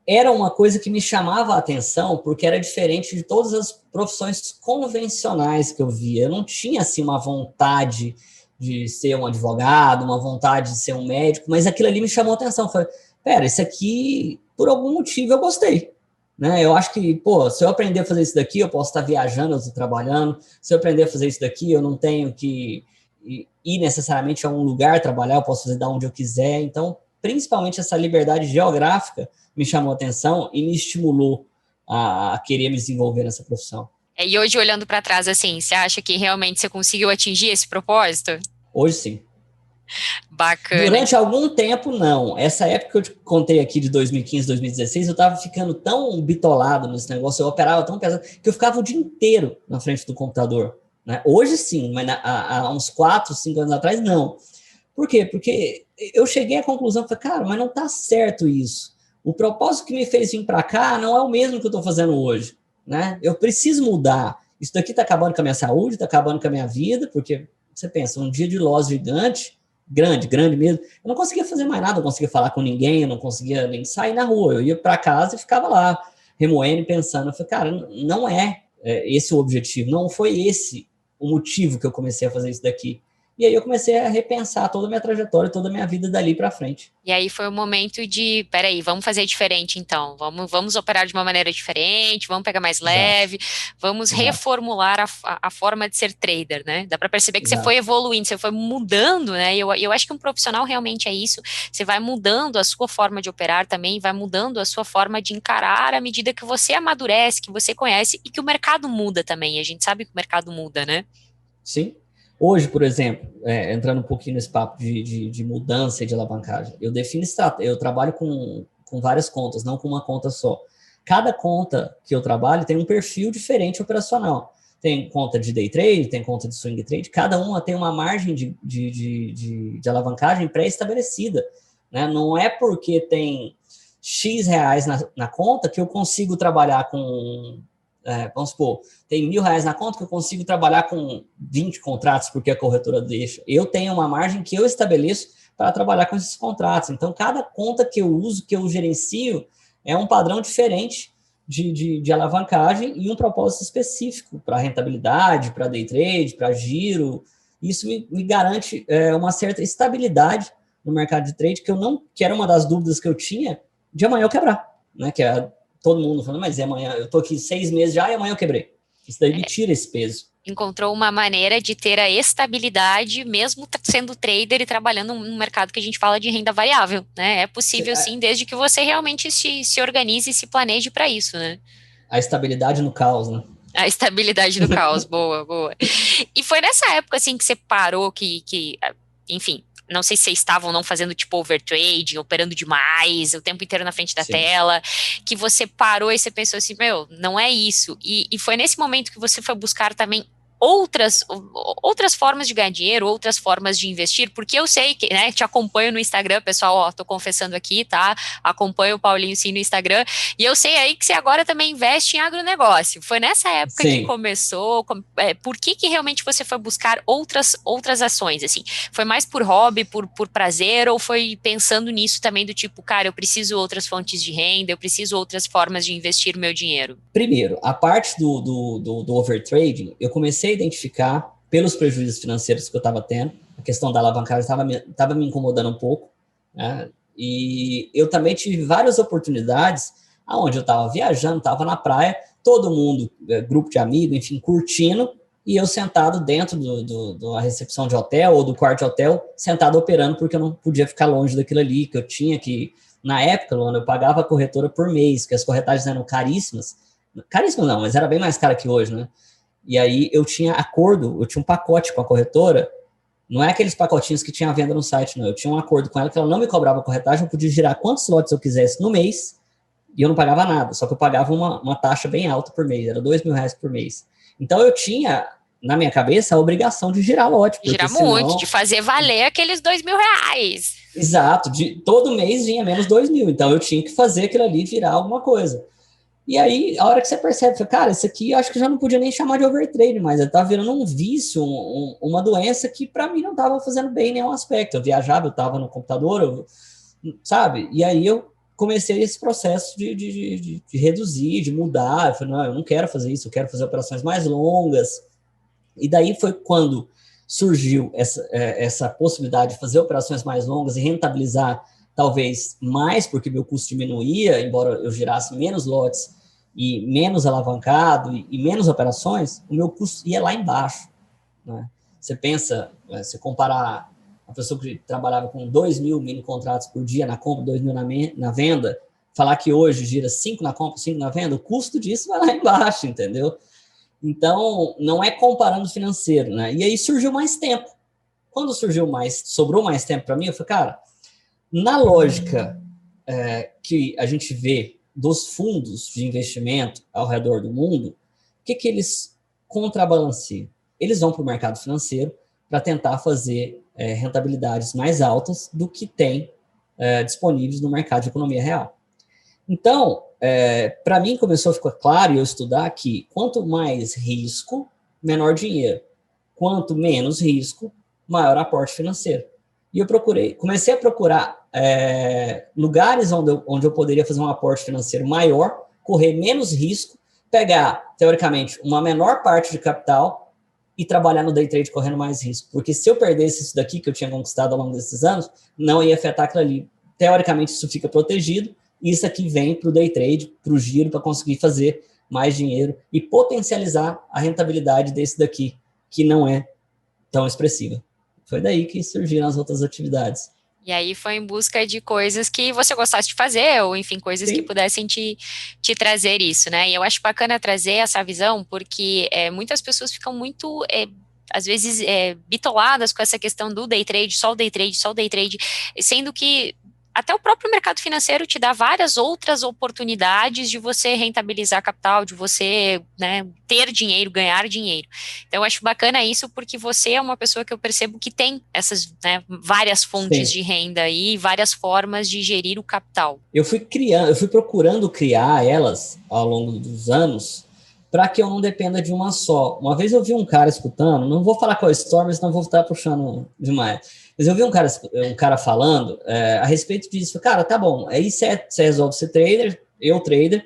[SPEAKER 2] era uma coisa que me chamava a atenção, porque era diferente de todas as profissões convencionais que eu via. Eu não tinha, assim, uma vontade de ser um advogado, uma vontade de ser um médico, mas aquilo ali me chamou a atenção. Falei, pera, isso aqui, por algum motivo, eu gostei. Né? Eu acho que, pô, se eu aprender a fazer isso daqui, eu posso estar viajando, eu estou trabalhando. Se eu aprender a fazer isso daqui, eu não tenho que ir necessariamente a um lugar trabalhar, eu posso fazer da onde eu quiser. Então, principalmente essa liberdade geográfica me chamou a atenção e me estimulou a querer me desenvolver nessa profissão.
[SPEAKER 1] E hoje, olhando para trás, assim, você acha que realmente você conseguiu atingir esse propósito?
[SPEAKER 2] Hoje sim.
[SPEAKER 1] Bacana.
[SPEAKER 2] Durante algum tempo, não. Essa época que eu te contei aqui de 2015, 2016, eu estava ficando tão bitolado nesse negócio, eu operava tão pesado, que eu ficava o dia inteiro na frente do computador. Né? Hoje sim, mas há uns 4, 5 anos atrás, não. Por quê? Porque eu cheguei à conclusão, falei, cara, mas não está certo isso. O propósito que me fez vir para cá não é o mesmo que eu estou fazendo hoje. Né? Eu preciso mudar. Isso daqui está acabando com a minha saúde, está acabando com a minha vida, porque você pensa, um dia de loss gigante, grande, grande mesmo, eu não conseguia fazer mais nada, eu não conseguia falar com ninguém, eu não conseguia nem sair na rua, eu ia para casa e ficava lá, remoendo e pensando, eu falei, cara, não é esse o objetivo, não foi esse o motivo que eu comecei a fazer isso daqui. E aí eu comecei a repensar toda a minha trajetória, toda a minha vida dali para frente.
[SPEAKER 1] E aí foi o momento de, peraí, vamos fazer diferente então, vamos operar de uma maneira diferente, vamos pegar mais
[SPEAKER 2] Exato,
[SPEAKER 1] leve, vamos
[SPEAKER 2] exato,
[SPEAKER 1] reformular a forma de ser trader, né? Dá para perceber que você foi
[SPEAKER 2] exato.
[SPEAKER 1] evoluindo, você foi mudando, né? Eu acho que um profissional realmente é isso, você vai mudando a sua forma de operar também, vai mudando a sua forma de encarar à medida que você amadurece, que você conhece e que o mercado muda também, a gente sabe que o mercado muda, né?
[SPEAKER 2] Sim. Hoje, por exemplo, entrando um pouquinho nesse papo de mudança e de alavancagem, eu defino estratégia, eu trabalho com várias contas, não com uma conta só. Cada conta que eu trabalho tem um perfil diferente operacional. Tem conta de day trade, tem conta de swing trade, cada uma tem uma margem de alavancagem pré-estabelecida. Né? Não é porque tem X reais na conta que eu consigo trabalhar com, vamos supor, tem R$ 1.000 na conta que eu consigo trabalhar com 20 contratos porque a corretora deixa. Eu tenho uma margem que eu estabeleço para trabalhar com esses contratos. Então, cada conta que eu uso, que eu gerencio, é um padrão diferente de alavancagem e um propósito específico para rentabilidade, para day trade, para giro. Isso me garante uma certa estabilidade no mercado de trade, que eu não, que era uma das dúvidas que eu tinha de amanhã eu quebrar, né? Que é todo mundo falando, mas e amanhã? Eu tô aqui 6 meses já e amanhã eu quebrei. Isso daí me tira esse peso.
[SPEAKER 1] Encontrou uma maneira de ter a estabilidade, mesmo sendo trader e trabalhando num mercado que a gente fala de renda variável, né? É possível sim, desde que você realmente se organize e se planeje para isso, né?
[SPEAKER 2] A estabilidade no caos, né?
[SPEAKER 1] A estabilidade do caos, boa, boa. E foi nessa época, assim, que você parou, enfim, não sei se vocês estavam não fazendo, tipo, overtrading, operando demais, o tempo inteiro na frente da
[SPEAKER 2] Sim.
[SPEAKER 1] tela, que você parou e você pensou assim, meu, não é isso. E foi nesse momento que você foi buscar também outras formas de ganhar dinheiro, outras formas de investir, porque eu sei que, né, te acompanho no Instagram, pessoal, ó, tô confessando aqui, tá? Acompanho o Paulinho sim no Instagram, e eu sei aí que você agora também investe em agronegócio. Foi nessa época que
[SPEAKER 2] Sim.
[SPEAKER 1] começou, por que realmente você foi buscar outras ações, assim? Foi mais por hobby, por prazer, ou foi pensando nisso também do tipo, cara, eu preciso outras fontes de renda, eu preciso outras formas de investir o meu dinheiro?
[SPEAKER 2] Primeiro, a parte do overtrading, eu comecei a identificar pelos prejuízos financeiros que eu estava tendo, a questão da alavancagem estava me incomodando um pouco, né? E eu também tive várias oportunidades onde eu estava viajando, estava na praia, todo mundo, grupo de amigos, enfim, curtindo, e eu sentado dentro da recepção de hotel ou do quarto de hotel, sentado operando, porque eu não podia ficar longe daquilo ali, que eu tinha que... Na época, Luana, eu pagava a corretora por mês, que as corretagens eram caríssimas, caríssimo não, mas era bem mais caro que hoje, né? E aí eu tinha acordo, eu tinha um pacote com a corretora, não é aqueles pacotinhos que tinha à venda no site, não. Eu tinha um acordo com ela que ela não me cobrava corretagem, eu podia girar quantos lotes eu quisesse no mês e eu não pagava nada, só que eu pagava uma taxa bem alta por mês, era R$ 2.000 por mês. Então eu tinha, na minha cabeça, a obrigação de girar lote, porque
[SPEAKER 1] Girar muito, de
[SPEAKER 2] senão...
[SPEAKER 1] fazer valer aqueles R$ 2.000.
[SPEAKER 2] Exato, todo mês vinha menos 2.000, então eu tinha que fazer aquilo ali virar alguma coisa. E aí, a hora que você percebe, cara, isso aqui eu acho que já não podia nem chamar de overtrade, mas estava virando um vício, uma doença que para mim não estava fazendo bem em nenhum aspecto. Eu viajava, eu estava no computador, sabe? E aí eu comecei esse processo de reduzir, de mudar. Eu falei, não, eu não quero fazer isso, eu quero fazer operações mais longas. E daí foi quando surgiu essa possibilidade de fazer operações mais longas e rentabilizar talvez mais, porque meu custo diminuía, embora eu girasse menos lotes e menos alavancado e menos operações, o meu custo ia lá embaixo, né? Você pensa, você comparar a pessoa que trabalhava com 2.000 mini contratos por dia na compra, 2.000 na venda, falar que hoje gira 5 na compra, 5 na venda, o custo disso vai lá embaixo, entendeu? Então, não é comparando financeiro, né? E aí surgiu mais tempo. Quando sobrou mais tempo para mim, eu falei, cara, na lógica que a gente vê dos fundos de investimento ao redor do mundo, o que eles contrabalanceiam? Eles vão para o mercado financeiro para tentar fazer rentabilidades mais altas do que tem disponíveis no mercado de economia real. Então, para mim começou a ficar claro, e eu estudar que quanto mais risco, menor dinheiro. Quanto menos risco, maior aporte financeiro. E eu comecei a procurar lugares onde eu poderia fazer um aporte financeiro maior, correr menos risco, pegar, teoricamente, uma menor parte de capital e trabalhar no day trade correndo mais risco. Porque se eu perdesse isso daqui que eu tinha conquistado ao longo desses anos, não ia afetar aquilo ali. Teoricamente, isso fica protegido, e isso aqui vem para o day trade, para o giro, para conseguir fazer mais dinheiro e potencializar a rentabilidade desse daqui, que não é tão expressiva. Foi daí que surgiram as outras atividades.
[SPEAKER 1] E aí foi em busca de coisas que você gostasse de fazer, ou enfim, coisas que
[SPEAKER 2] Sim.
[SPEAKER 1] pudessem te trazer isso, né? E eu acho bacana trazer essa visão, porque muitas pessoas ficam muito às vezes bitoladas com essa questão do day trade, só o day trade, só o day trade, sendo que até o próprio mercado financeiro te dá várias outras oportunidades de você rentabilizar capital, de você, né, ter dinheiro, ganhar dinheiro. Então, eu acho bacana isso porque você é uma pessoa que eu percebo que tem essas, né, várias fontes
[SPEAKER 2] Sim.
[SPEAKER 1] de renda e várias formas de gerir o capital.
[SPEAKER 2] Eu fui procurando criar elas ao longo dos anos para que eu não dependa de uma só. Uma vez eu vi um cara escutando, não vou falar qual é a história, mas não vou estar puxando demais. Mas eu vi um cara falando a respeito disso. Cara, tá bom, aí você resolve ser trader, eu trader,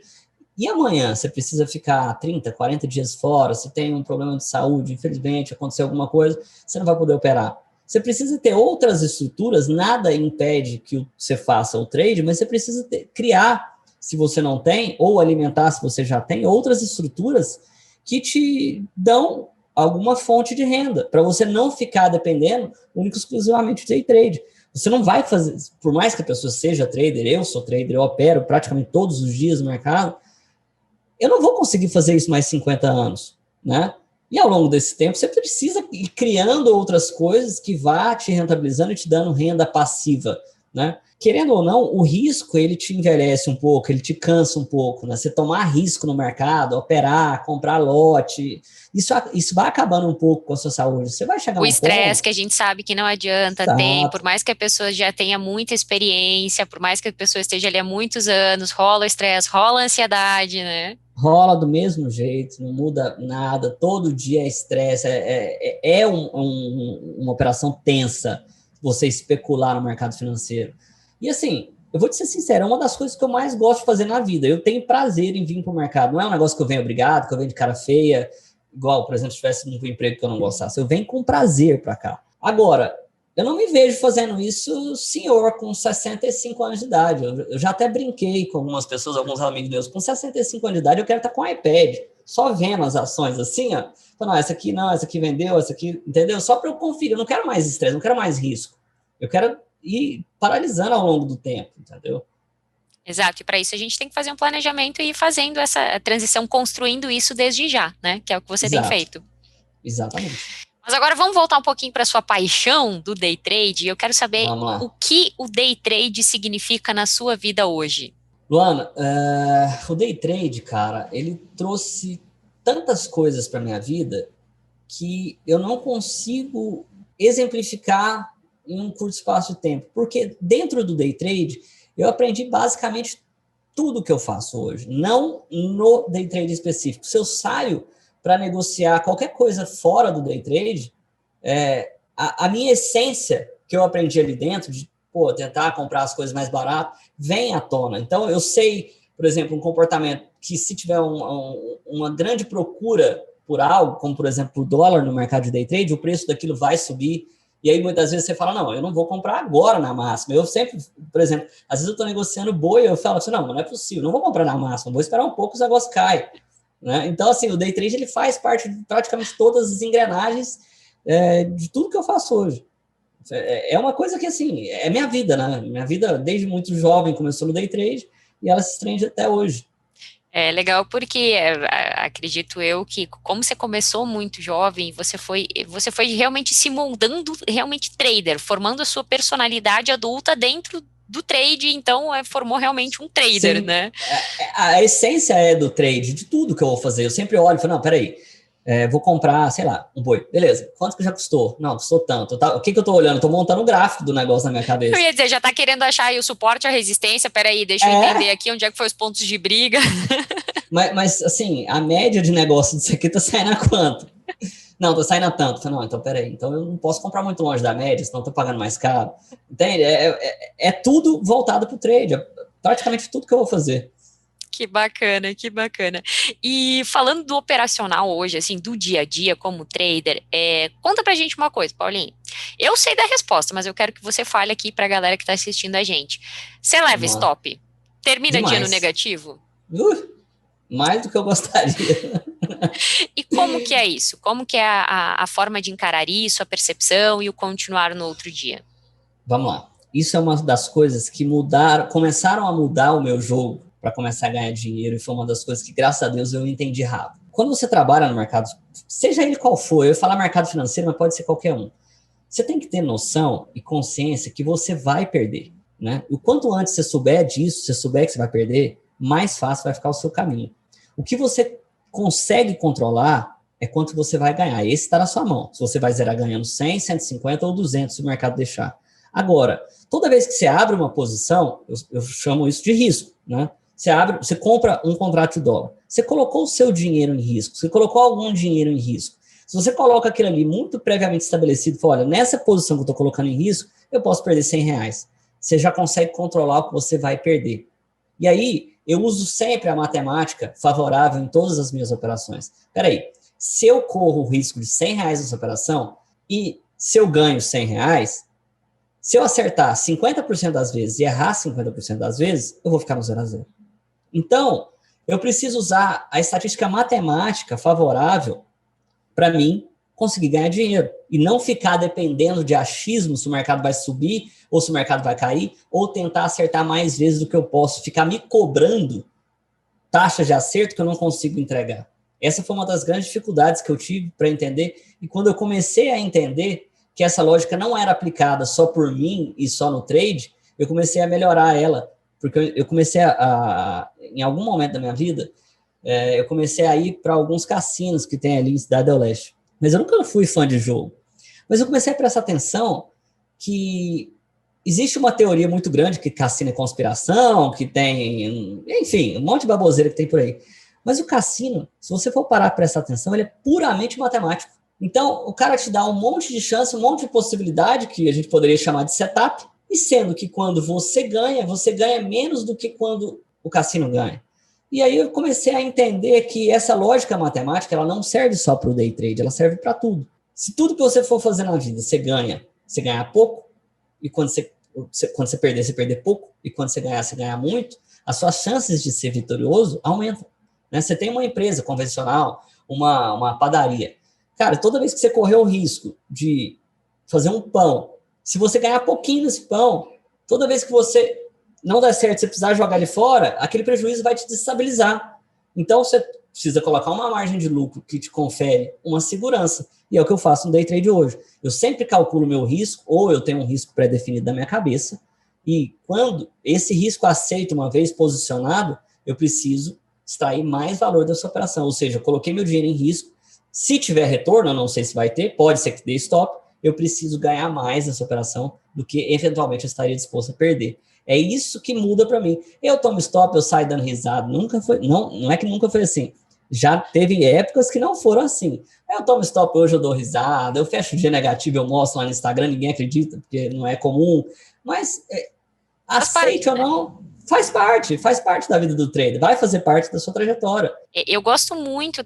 [SPEAKER 2] e amanhã você precisa ficar 30, 40 dias fora, você tem um problema de saúde, infelizmente, aconteceu alguma coisa, você não vai poder operar. Você precisa ter outras estruturas, nada impede que você faça o trade, mas você precisa criar se você não tem, ou alimentar se você já tem, outras estruturas que te dão alguma fonte de renda, para você não ficar dependendo único e exclusivamente de day trade. Você não vai fazer, por mais que a pessoa seja trader, eu sou trader, eu opero praticamente todos os dias no mercado, eu não vou conseguir fazer isso mais 50 anos, né? E ao longo desse tempo, você precisa ir criando outras coisas que vá te rentabilizando e te dando renda passiva, né? Querendo ou não, o risco, ele te envelhece um pouco, ele te cansa um pouco, né? Você tomar risco no mercado, operar, comprar lote, isso vai acabando um pouco com a sua saúde. Você vai chegar a
[SPEAKER 1] O
[SPEAKER 2] um
[SPEAKER 1] estresse
[SPEAKER 2] ponto...
[SPEAKER 1] que a gente sabe que não adianta, tem, por
[SPEAKER 2] Exato.
[SPEAKER 1] mais que a pessoa já tenha muita experiência, por mais que a pessoa esteja ali há muitos anos, rola o estresse, rola a ansiedade, né?
[SPEAKER 2] Rola do mesmo jeito, não muda nada, todo dia é estresse, uma operação tensa você especular no mercado financeiro. E assim, eu vou te ser sincero, é uma das coisas que eu mais gosto de fazer na vida. Eu tenho prazer em vir para o mercado, não é um negócio que eu venho obrigado, que eu venho de cara feia, igual, por exemplo, se tivesse um emprego que eu não gostasse. Eu venho com prazer para cá. Agora, eu não me vejo fazendo isso, senhor, com 65 anos de idade. Eu já até brinquei com algumas pessoas, alguns amigos meus. Com 65 anos de idade, eu quero estar com o iPad, só vendo as ações assim, ó. Então, não, essa aqui vendeu, essa aqui, entendeu? Só para eu conferir. Eu não quero mais estresse, não quero mais risco. Eu quero ir paralisando ao longo do tempo, entendeu?
[SPEAKER 1] Exato, e para isso a gente tem que fazer um planejamento e ir fazendo essa transição, construindo isso desde já, né? Que é o que você tem
[SPEAKER 2] Exato,
[SPEAKER 1] feito.
[SPEAKER 2] exatamente.
[SPEAKER 1] Mas agora vamos voltar um pouquinho para a sua paixão do day trade. Eu quero saber
[SPEAKER 2] Vamos
[SPEAKER 1] o
[SPEAKER 2] lá.
[SPEAKER 1] que o day trade significa na sua vida hoje.
[SPEAKER 2] Luana, o day trade, cara, ele trouxe tantas coisas para minha vida que eu não consigo exemplificar em um curto espaço de tempo. Porque dentro do day trade, eu aprendi basicamente tudo que eu faço hoje. Não no day trade específico. Se eu saio para negociar qualquer coisa fora do day trade, a minha essência que eu aprendi ali dentro, de tentar comprar as coisas mais barato, vem à tona. Então, eu sei, por exemplo, um comportamento que se tiver uma grande procura por algo, como, por exemplo, o dólar no mercado de day trade, o preço daquilo vai subir. E aí, muitas vezes, você fala, não, eu não vou comprar agora na máxima. Eu sempre, por exemplo, às vezes eu estou negociando boi, eu falo assim, não é possível, não vou comprar na máxima, vou esperar um pouco, os negócios caem. Né? Então, assim, o day trade, ele faz parte de praticamente todas as engrenagens de tudo que eu faço hoje. É uma coisa que, assim, é minha vida, né? Minha vida, desde muito jovem, começou no day trade e ela se estende até hoje.
[SPEAKER 1] É legal porque acredito eu que como você começou muito jovem, você foi realmente se moldando realmente trader, formando a sua personalidade adulta dentro do trade, então formou realmente um trader,
[SPEAKER 2] Sim,
[SPEAKER 1] né?
[SPEAKER 2] a essência é do trade, de tudo que eu vou fazer. Eu sempre olho e falo, não, peraí, vou comprar, sei lá, um boi. Beleza, quanto que já custou? Não, custou tanto. Tá, o que eu tô olhando? Tô montando um gráfico do negócio na minha
[SPEAKER 1] Eu
[SPEAKER 2] cabeça.
[SPEAKER 1] ia dizer, já tá querendo achar aí o suporte, a resistência, peraí, deixa eu entender
[SPEAKER 2] É,
[SPEAKER 1] aqui onde é que foi os pontos de briga.
[SPEAKER 2] mas assim, a média de negócio disso aqui tá saindo a quanto? Não, tá saindo a tanto. Falei, não, então peraí, então eu não posso comprar muito longe da média, senão eu tô pagando mais caro. Entende? É tudo voltado pro trade, é praticamente tudo que eu vou fazer.
[SPEAKER 1] Que bacana, que bacana. E falando do operacional hoje, assim, do dia a dia como trader, conta pra gente uma coisa, Paulinho. Eu sei da resposta, mas eu quero que você fale aqui pra galera que tá assistindo a gente. Você leva
[SPEAKER 2] Vamos lá.
[SPEAKER 1] stop? Termina dia no
[SPEAKER 2] Demais.
[SPEAKER 1] negativo?
[SPEAKER 2] Mais do que eu gostaria.
[SPEAKER 1] E como que é isso? Como que é a forma de encarar isso, a percepção e o continuar no outro dia?
[SPEAKER 2] Vamos lá. Isso é uma das coisas que mudaram, começaram a mudar o meu jogo para começar a ganhar dinheiro, e foi uma das coisas que, graças a Deus, eu entendi rápido. Quando você trabalha no mercado, seja ele qual for, eu ia falar mercado financeiro, mas pode ser qualquer um. Você tem que ter noção e consciência que você vai perder, né? E o quanto antes você souber disso, você souber que você vai perder, mais fácil vai ficar o seu caminho. O que você consegue controlar é quanto você vai ganhar. Esse está na sua mão. Se você vai zerar ganhando 100, 150 ou 200 se o mercado deixar. Agora, toda vez que você abre uma posição, eu chamo isso de risco, né? Você compra um contrato de dólar. Você colocou o seu dinheiro em risco. Você colocou algum dinheiro em risco. Se você coloca aquilo ali muito previamente estabelecido, fala, olha, nessa posição que eu estou colocando em risco, eu posso perder R$ 100. Você já consegue controlar o que você vai perder. E aí, eu uso sempre a matemática favorável em todas as minhas operações. Peraí, se eu corro o risco de R$ 100 nessa operação e se eu ganho R$ 100, se eu acertar 50% das vezes e errar 50% das vezes, eu vou ficar no 0 a 0. Então, eu preciso usar a estatística matemática favorável para mim conseguir ganhar dinheiro e não ficar dependendo de achismo se o mercado vai subir ou se o mercado vai cair, ou tentar acertar mais vezes do que eu posso, ficar me cobrando taxas de acerto que eu não consigo entregar. Essa foi uma das grandes dificuldades que eu tive para entender, e quando eu comecei a entender que essa lógica não era aplicada só por mim e só no trade, eu comecei a melhorar ela, porque eu comecei em algum momento da minha vida, eu comecei a ir para alguns cassinos que tem ali em Cidade do Leste. Mas eu nunca fui fã de jogo. Mas eu comecei a prestar atenção que existe uma teoria muito grande que cassino é conspiração, que tem, enfim, um monte de baboseira que tem por aí. Mas o cassino, se você for parar para prestar atenção, ele é puramente matemático. Então, o cara te dá um monte de chance, um monte de possibilidade, que a gente poderia chamar de setup, e sendo que quando você ganha menos do que quando o cassino ganha. E aí eu comecei a entender que essa lógica matemática, ela não serve só para o day trade, ela serve para tudo. Se tudo que você for fazer na vida, você ganha pouco, e quando você perder pouco, e quando você ganhar muito, as suas chances de ser vitorioso aumentam. Né? Você tem uma empresa convencional, uma padaria. Cara, toda vez que você correr o risco de fazer um pão, se você ganhar pouquinho nesse pão, toda vez que você não der certo, você precisar jogar ele fora, aquele prejuízo vai te desestabilizar. Então, você precisa colocar uma margem de lucro que te confere uma segurança. E é o que eu faço no day trade hoje. Eu sempre calculo o meu risco, ou eu tenho um risco pré-definido na minha cabeça, e quando esse risco aceita uma vez posicionado, eu preciso extrair mais valor dessa operação. Ou seja, eu coloquei meu dinheiro em risco, se tiver retorno, eu não sei se vai ter, pode ser que dê stop, eu preciso ganhar mais nessa operação do que eventualmente eu estaria disposto a perder. É isso que muda para mim. Eu tomo stop, eu saio dando risada. Nunca foi, não é que nunca foi assim. Já teve épocas que não foram assim. Eu tomo stop hoje, eu dou risada, eu fecho o dia negativo, eu mostro lá no Instagram, ninguém acredita, porque não é comum. Mas aceite ou não, faz parte da vida do trader, vai fazer parte da sua trajetória.
[SPEAKER 1] Eu gosto muito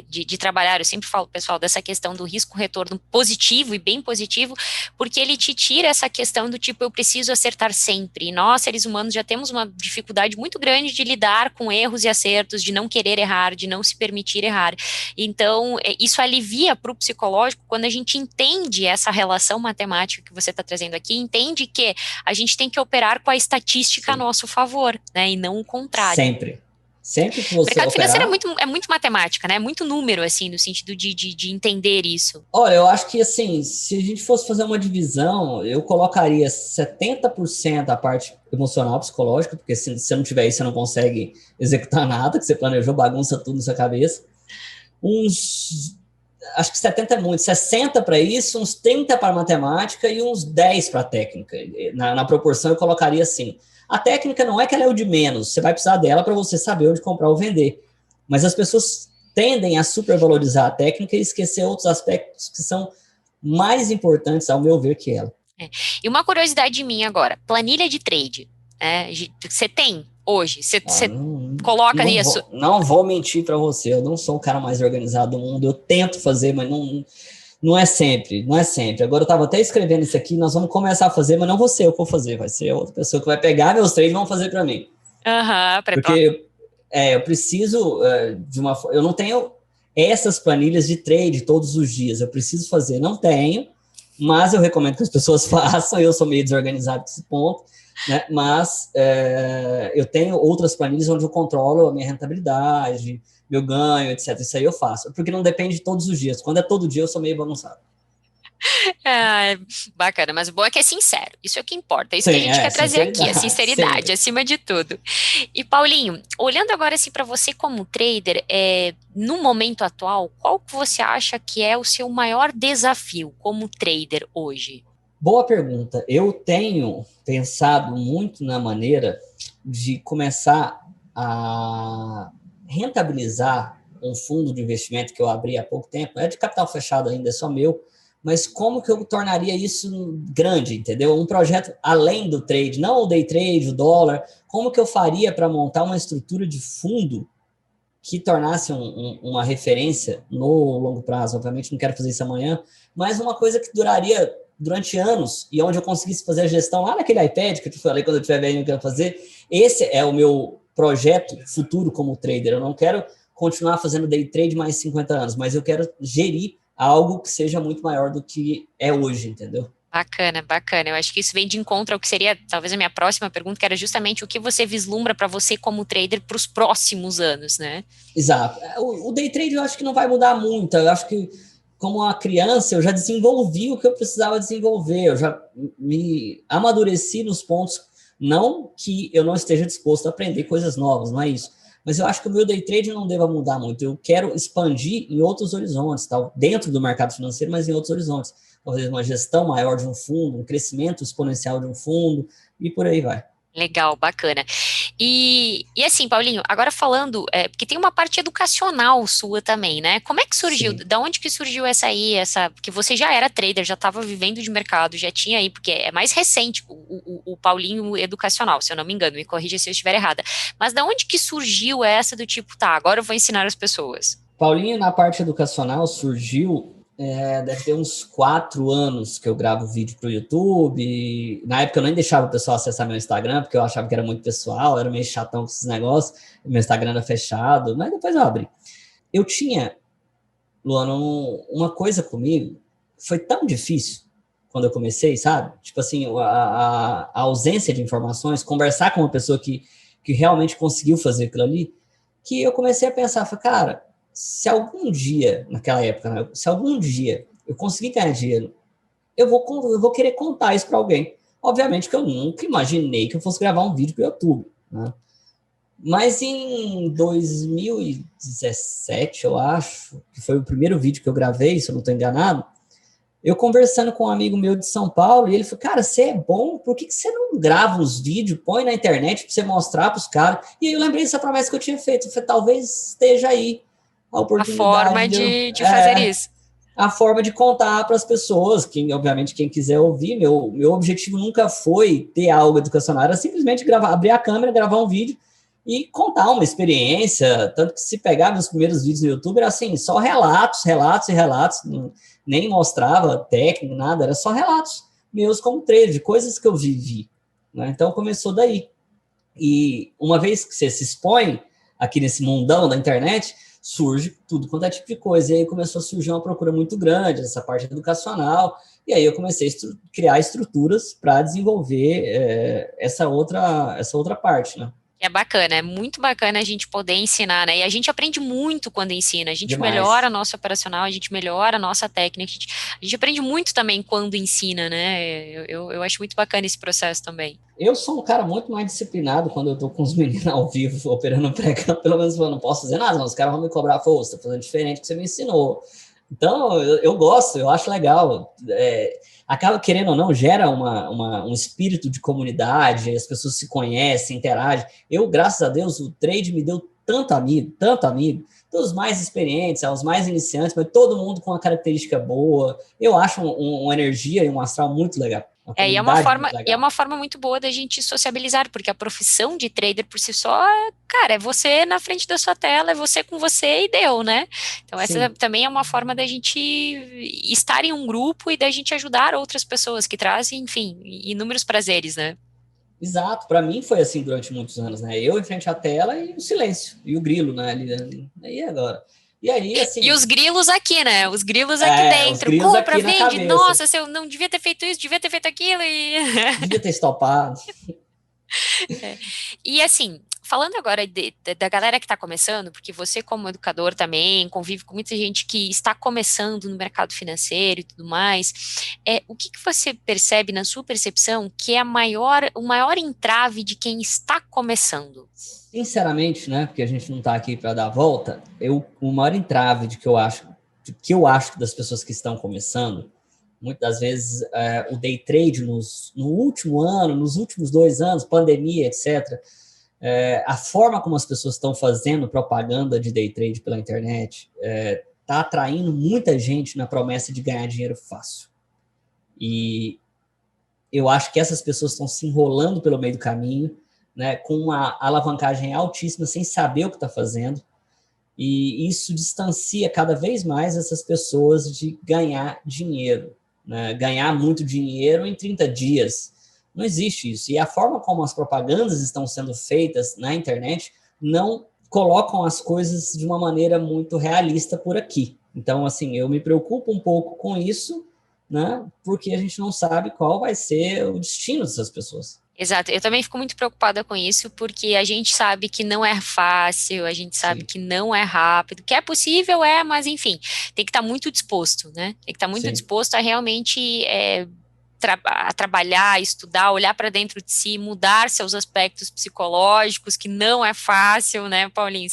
[SPEAKER 1] de trabalhar, eu sempre falo, pessoal, dessa questão do risco-retorno positivo e bem positivo, porque ele te tira essa questão do tipo, eu preciso acertar sempre. E nós, seres humanos, já temos uma dificuldade muito grande de lidar com erros e acertos, de não querer errar, de não se permitir errar. Então, isso alivia para o psicológico quando a gente entende essa relação matemática que você está trazendo aqui, entende que a gente tem que operar com a estatística a nosso favor, né, e não o contrário.
[SPEAKER 2] Sempre que você
[SPEAKER 1] o mercado
[SPEAKER 2] operar...
[SPEAKER 1] financeiro é muito matemática, né? É muito número, assim, no sentido de entender isso.
[SPEAKER 2] Olha, eu acho que, assim, se a gente fosse fazer uma divisão, eu colocaria 70% a parte emocional, psicológica, porque se você não tiver isso, você não consegue executar nada, que você planejou, bagunça tudo na sua cabeça. Acho que 70 é muito, 60 para isso, uns 30 para matemática e uns 10 para técnica. Na proporção, eu colocaria assim. A técnica não é que ela é o de menos, você vai precisar dela para você saber onde comprar ou vender. Mas as pessoas tendem a supervalorizar a técnica e esquecer outros aspectos que são mais importantes, ao meu ver, que ela.
[SPEAKER 1] E uma curiosidade minha agora, planilha de trade, você tem hoje? Você coloca isso?
[SPEAKER 2] Não vou mentir para você, eu não sou o cara mais organizado do mundo, eu tento fazer, mas não é sempre. Agora eu estava até escrevendo isso aqui, nós vamos começar a fazer, mas não vou ser eu que vou fazer, vai ser outra pessoa que vai pegar meus trades e vão fazer para mim. Porque eu preciso eu não tenho essas planilhas de trade todos os dias, eu preciso fazer, não tenho, mas eu recomendo que as pessoas façam, eu sou meio desorganizado nesse ponto, né? Mas eu tenho outras planilhas onde eu controlo a minha rentabilidade, meu ganho, etc. Isso aí eu faço, porque não depende de todos os dias. Quando é todo dia, eu sou meio bagunçado.
[SPEAKER 1] Bacana, mas o bom é que é sincero, isso é o que importa, é isso que a gente quer trazer aqui, a sinceridade, sempre. Acima de tudo. E Paulinho, olhando agora assim para você como trader, no momento atual, qual que você acha que é o seu maior desafio como trader hoje?
[SPEAKER 2] Boa pergunta. Eu tenho pensado muito na maneira de começar a rentabilizar um fundo de investimento que eu abri há pouco tempo, é de capital fechado ainda, é só meu, mas como que eu tornaria isso grande, entendeu? Um projeto além do trade, não o day trade, o dólar, como que eu faria para montar uma estrutura de fundo que tornasse uma referência no longo prazo? Obviamente não quero fazer isso amanhã, mas uma coisa que duraria durante anos e onde eu conseguisse fazer a gestão lá naquele iPad que eu te falei, quando eu tiver velho eu quero fazer. Esse é o meu projeto futuro como trader. Eu não quero continuar fazendo day trade mais 50 anos, mas eu quero gerir algo que seja muito maior do que é hoje, entendeu?
[SPEAKER 1] Bacana, bacana. Eu acho que isso vem de encontro ao que seria talvez a minha próxima pergunta, que era justamente o que você vislumbra para você como trader para os próximos anos, né?
[SPEAKER 2] Exato. O day trade eu acho que não vai mudar muito. Eu acho que, como uma criança, eu já desenvolvi o que eu precisava desenvolver. Eu já me amadureci nos pontos. Não que eu não esteja disposto a aprender coisas novas, não é isso. Mas eu acho que o meu day trade não deva mudar muito. Eu quero expandir em outros horizontes, tal, dentro do mercado financeiro, mas em outros horizontes. Talvez uma gestão maior de um fundo, um crescimento exponencial de um fundo, e por aí vai.
[SPEAKER 1] Legal, bacana. E assim, Paulinho, agora falando, porque tem uma parte educacional sua também, né? Como é que surgiu?
[SPEAKER 2] Sim.
[SPEAKER 1] Da onde que surgiu essa aí, porque você já era trader, já estava vivendo de mercado, já tinha aí, porque é mais recente o Paulinho educacional, se eu não me engano, me corrija se eu estiver errada. Mas da onde que surgiu essa do tipo, tá, agora eu vou ensinar as pessoas?
[SPEAKER 2] Paulinho, na parte educacional, surgiu, deve ter uns 4 anos que eu gravo vídeo para o YouTube. Na época eu nem deixava o pessoal acessar meu Instagram, porque eu achava que era muito pessoal, era meio chatão com esses negócios. Meu Instagram era fechado, mas depois eu abri. Eu tinha, Luana, uma coisa comigo, foi tão difícil quando eu comecei, sabe? Tipo assim, a ausência de informações, conversar com uma pessoa que realmente conseguiu fazer aquilo ali, que eu comecei a pensar, falei, cara, se algum dia, naquela época, né, se algum dia eu conseguir ganhar dinheiro, eu vou querer contar isso para alguém. Obviamente que eu nunca imaginei que eu fosse gravar um vídeo para o YouTube, né? Mas em 2017, eu acho, que foi o primeiro vídeo que eu gravei, se eu não estou enganado, eu conversando com um amigo meu de São Paulo, e ele falou, cara, você é bom, por que você não grava uns vídeos, põe na internet para você mostrar para os caras? E aí eu lembrei dessa promessa que eu tinha feito, eu falei, talvez esteja aí a
[SPEAKER 1] A
[SPEAKER 2] oportunidade
[SPEAKER 1] forma
[SPEAKER 2] de eu,
[SPEAKER 1] de fazer isso.
[SPEAKER 2] a forma de contar para as pessoas, obviamente quem quiser ouvir, meu objetivo nunca foi ter algo educacional, era simplesmente abrir a câmera, gravar um vídeo e contar uma experiência, tanto que se pegar meus primeiros vídeos no YouTube, era assim, só relatos, relatos e relatos, nem mostrava técnica, nada, era só relatos meus como trader, de coisas que eu vivi, né? Então começou daí. E uma vez que você se expõe aqui nesse mundão da internet, surge tudo quanto é tipo de coisa. E aí começou a surgir uma procura muito grande, essa parte educacional, e aí eu comecei a criar estruturas para desenvolver essa outra parte, né?
[SPEAKER 1] É bacana, é muito bacana a gente poder ensinar, né? E a gente aprende muito quando ensina, a gente melhora
[SPEAKER 2] Demais.
[SPEAKER 1] a nossa operacional, a gente melhora a nossa técnica, a gente aprende muito também quando ensina, né? Eu acho muito bacana esse processo também.
[SPEAKER 2] Eu sou um cara muito mais disciplinado quando eu tô com os meninos ao vivo, operando pré-campo, pelo menos eu não posso fazer nada, mas os caras vão me cobrar, pô, você tá fazendo diferente do que você me ensinou. Então, eu gosto, eu acho legal. Acaba, querendo ou não, gera um espírito de comunidade, as pessoas se conhecem, interagem. Eu, graças a Deus, o trade me deu tanto amigo, dos mais experientes aos mais iniciantes, mas todo mundo com uma característica boa. Eu acho uma energia e um astral muito legal, uma
[SPEAKER 1] É, e é uma
[SPEAKER 2] comunidade muito
[SPEAKER 1] forma, e é
[SPEAKER 2] legal.
[SPEAKER 1] uma forma muito boa da gente sociabilizar, porque a profissão de trader por si só, cara, é você na frente da sua tela, é você com você e deu, né? Então essa
[SPEAKER 2] Sim.
[SPEAKER 1] também é uma forma da gente estar em um grupo e da gente ajudar outras pessoas que trazem, enfim, inúmeros prazeres, né?
[SPEAKER 2] Exato, para mim foi assim durante muitos anos, né? Eu em frente à tela e o silêncio, e o grilo, né? E agora? E aí,
[SPEAKER 1] E
[SPEAKER 2] assim,
[SPEAKER 1] os grilos aqui, né? Os grilos aqui
[SPEAKER 2] os
[SPEAKER 1] dentro.
[SPEAKER 2] grilos
[SPEAKER 1] Compra,
[SPEAKER 2] aqui na
[SPEAKER 1] vende.
[SPEAKER 2] cabeça.
[SPEAKER 1] Nossa, se eu não devia ter feito isso, devia ter feito aquilo. E,
[SPEAKER 2] Devia ter estopado.
[SPEAKER 1] e assim, falando agora da galera que está começando, porque você, como educador, também convive com muita gente que está começando no mercado financeiro e tudo mais. O que que você percebe, na sua percepção, que é o maior entrave de quem está começando?
[SPEAKER 2] Sinceramente, né? Porque a gente não está aqui para dar a volta, o maior entrave que eu acho das pessoas que estão começando, muitas das vezes o day trade no último ano, nos últimos 2 anos, pandemia, etc. A forma como as pessoas estão fazendo propaganda de day trade pela internet está atraindo muita gente na promessa de ganhar dinheiro fácil. E eu acho que essas pessoas estão se enrolando pelo meio do caminho, né, com uma alavancagem altíssima, sem saber o que está fazendo, e isso distancia cada vez mais essas pessoas de ganhar dinheiro, né, ganhar muito dinheiro em 30 dias, Não existe isso. E a forma como as propagandas estão sendo feitas na internet não colocam as coisas de uma maneira muito realista por aqui. Então, assim, eu me preocupo um pouco com isso, né? Porque a gente não sabe qual vai ser o destino dessas pessoas.
[SPEAKER 1] Exato, eu também fico muito preocupada com isso, porque a gente sabe que não é fácil, a gente sabe
[SPEAKER 2] Sim,
[SPEAKER 1] que não é rápido, que é possível, mas enfim, tem que estar muito disposto, né? Tem que estar muito
[SPEAKER 2] sim.
[SPEAKER 1] disposto a realmente a trabalhar, estudar, olhar para dentro de si, mudar seus aspectos psicológicos, que não é fácil, né, Paulinho?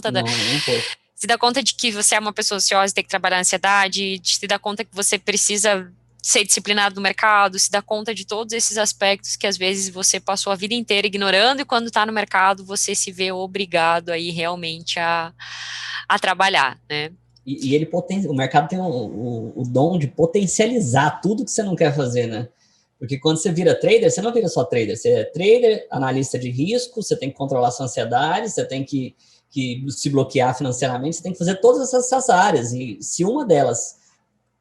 [SPEAKER 2] Não, nem um pouco.
[SPEAKER 1] Se dá conta de que você é uma pessoa ansiosa e tem que trabalhar a ansiedade, de se dar conta que você precisa ser disciplinado no mercado, se dá conta de todos esses aspectos que às vezes você passou a vida inteira ignorando e quando está no mercado você se vê obrigado aí realmente a trabalhar, né?
[SPEAKER 2] E ele o mercado tem o dom de potencializar tudo que você não quer fazer, né? Porque quando você vira trader, você não vira só trader, você é trader, analista de risco, você tem que controlar sua ansiedade, você tem que se bloquear financeiramente, você tem que fazer todas essas áreas. E se uma delas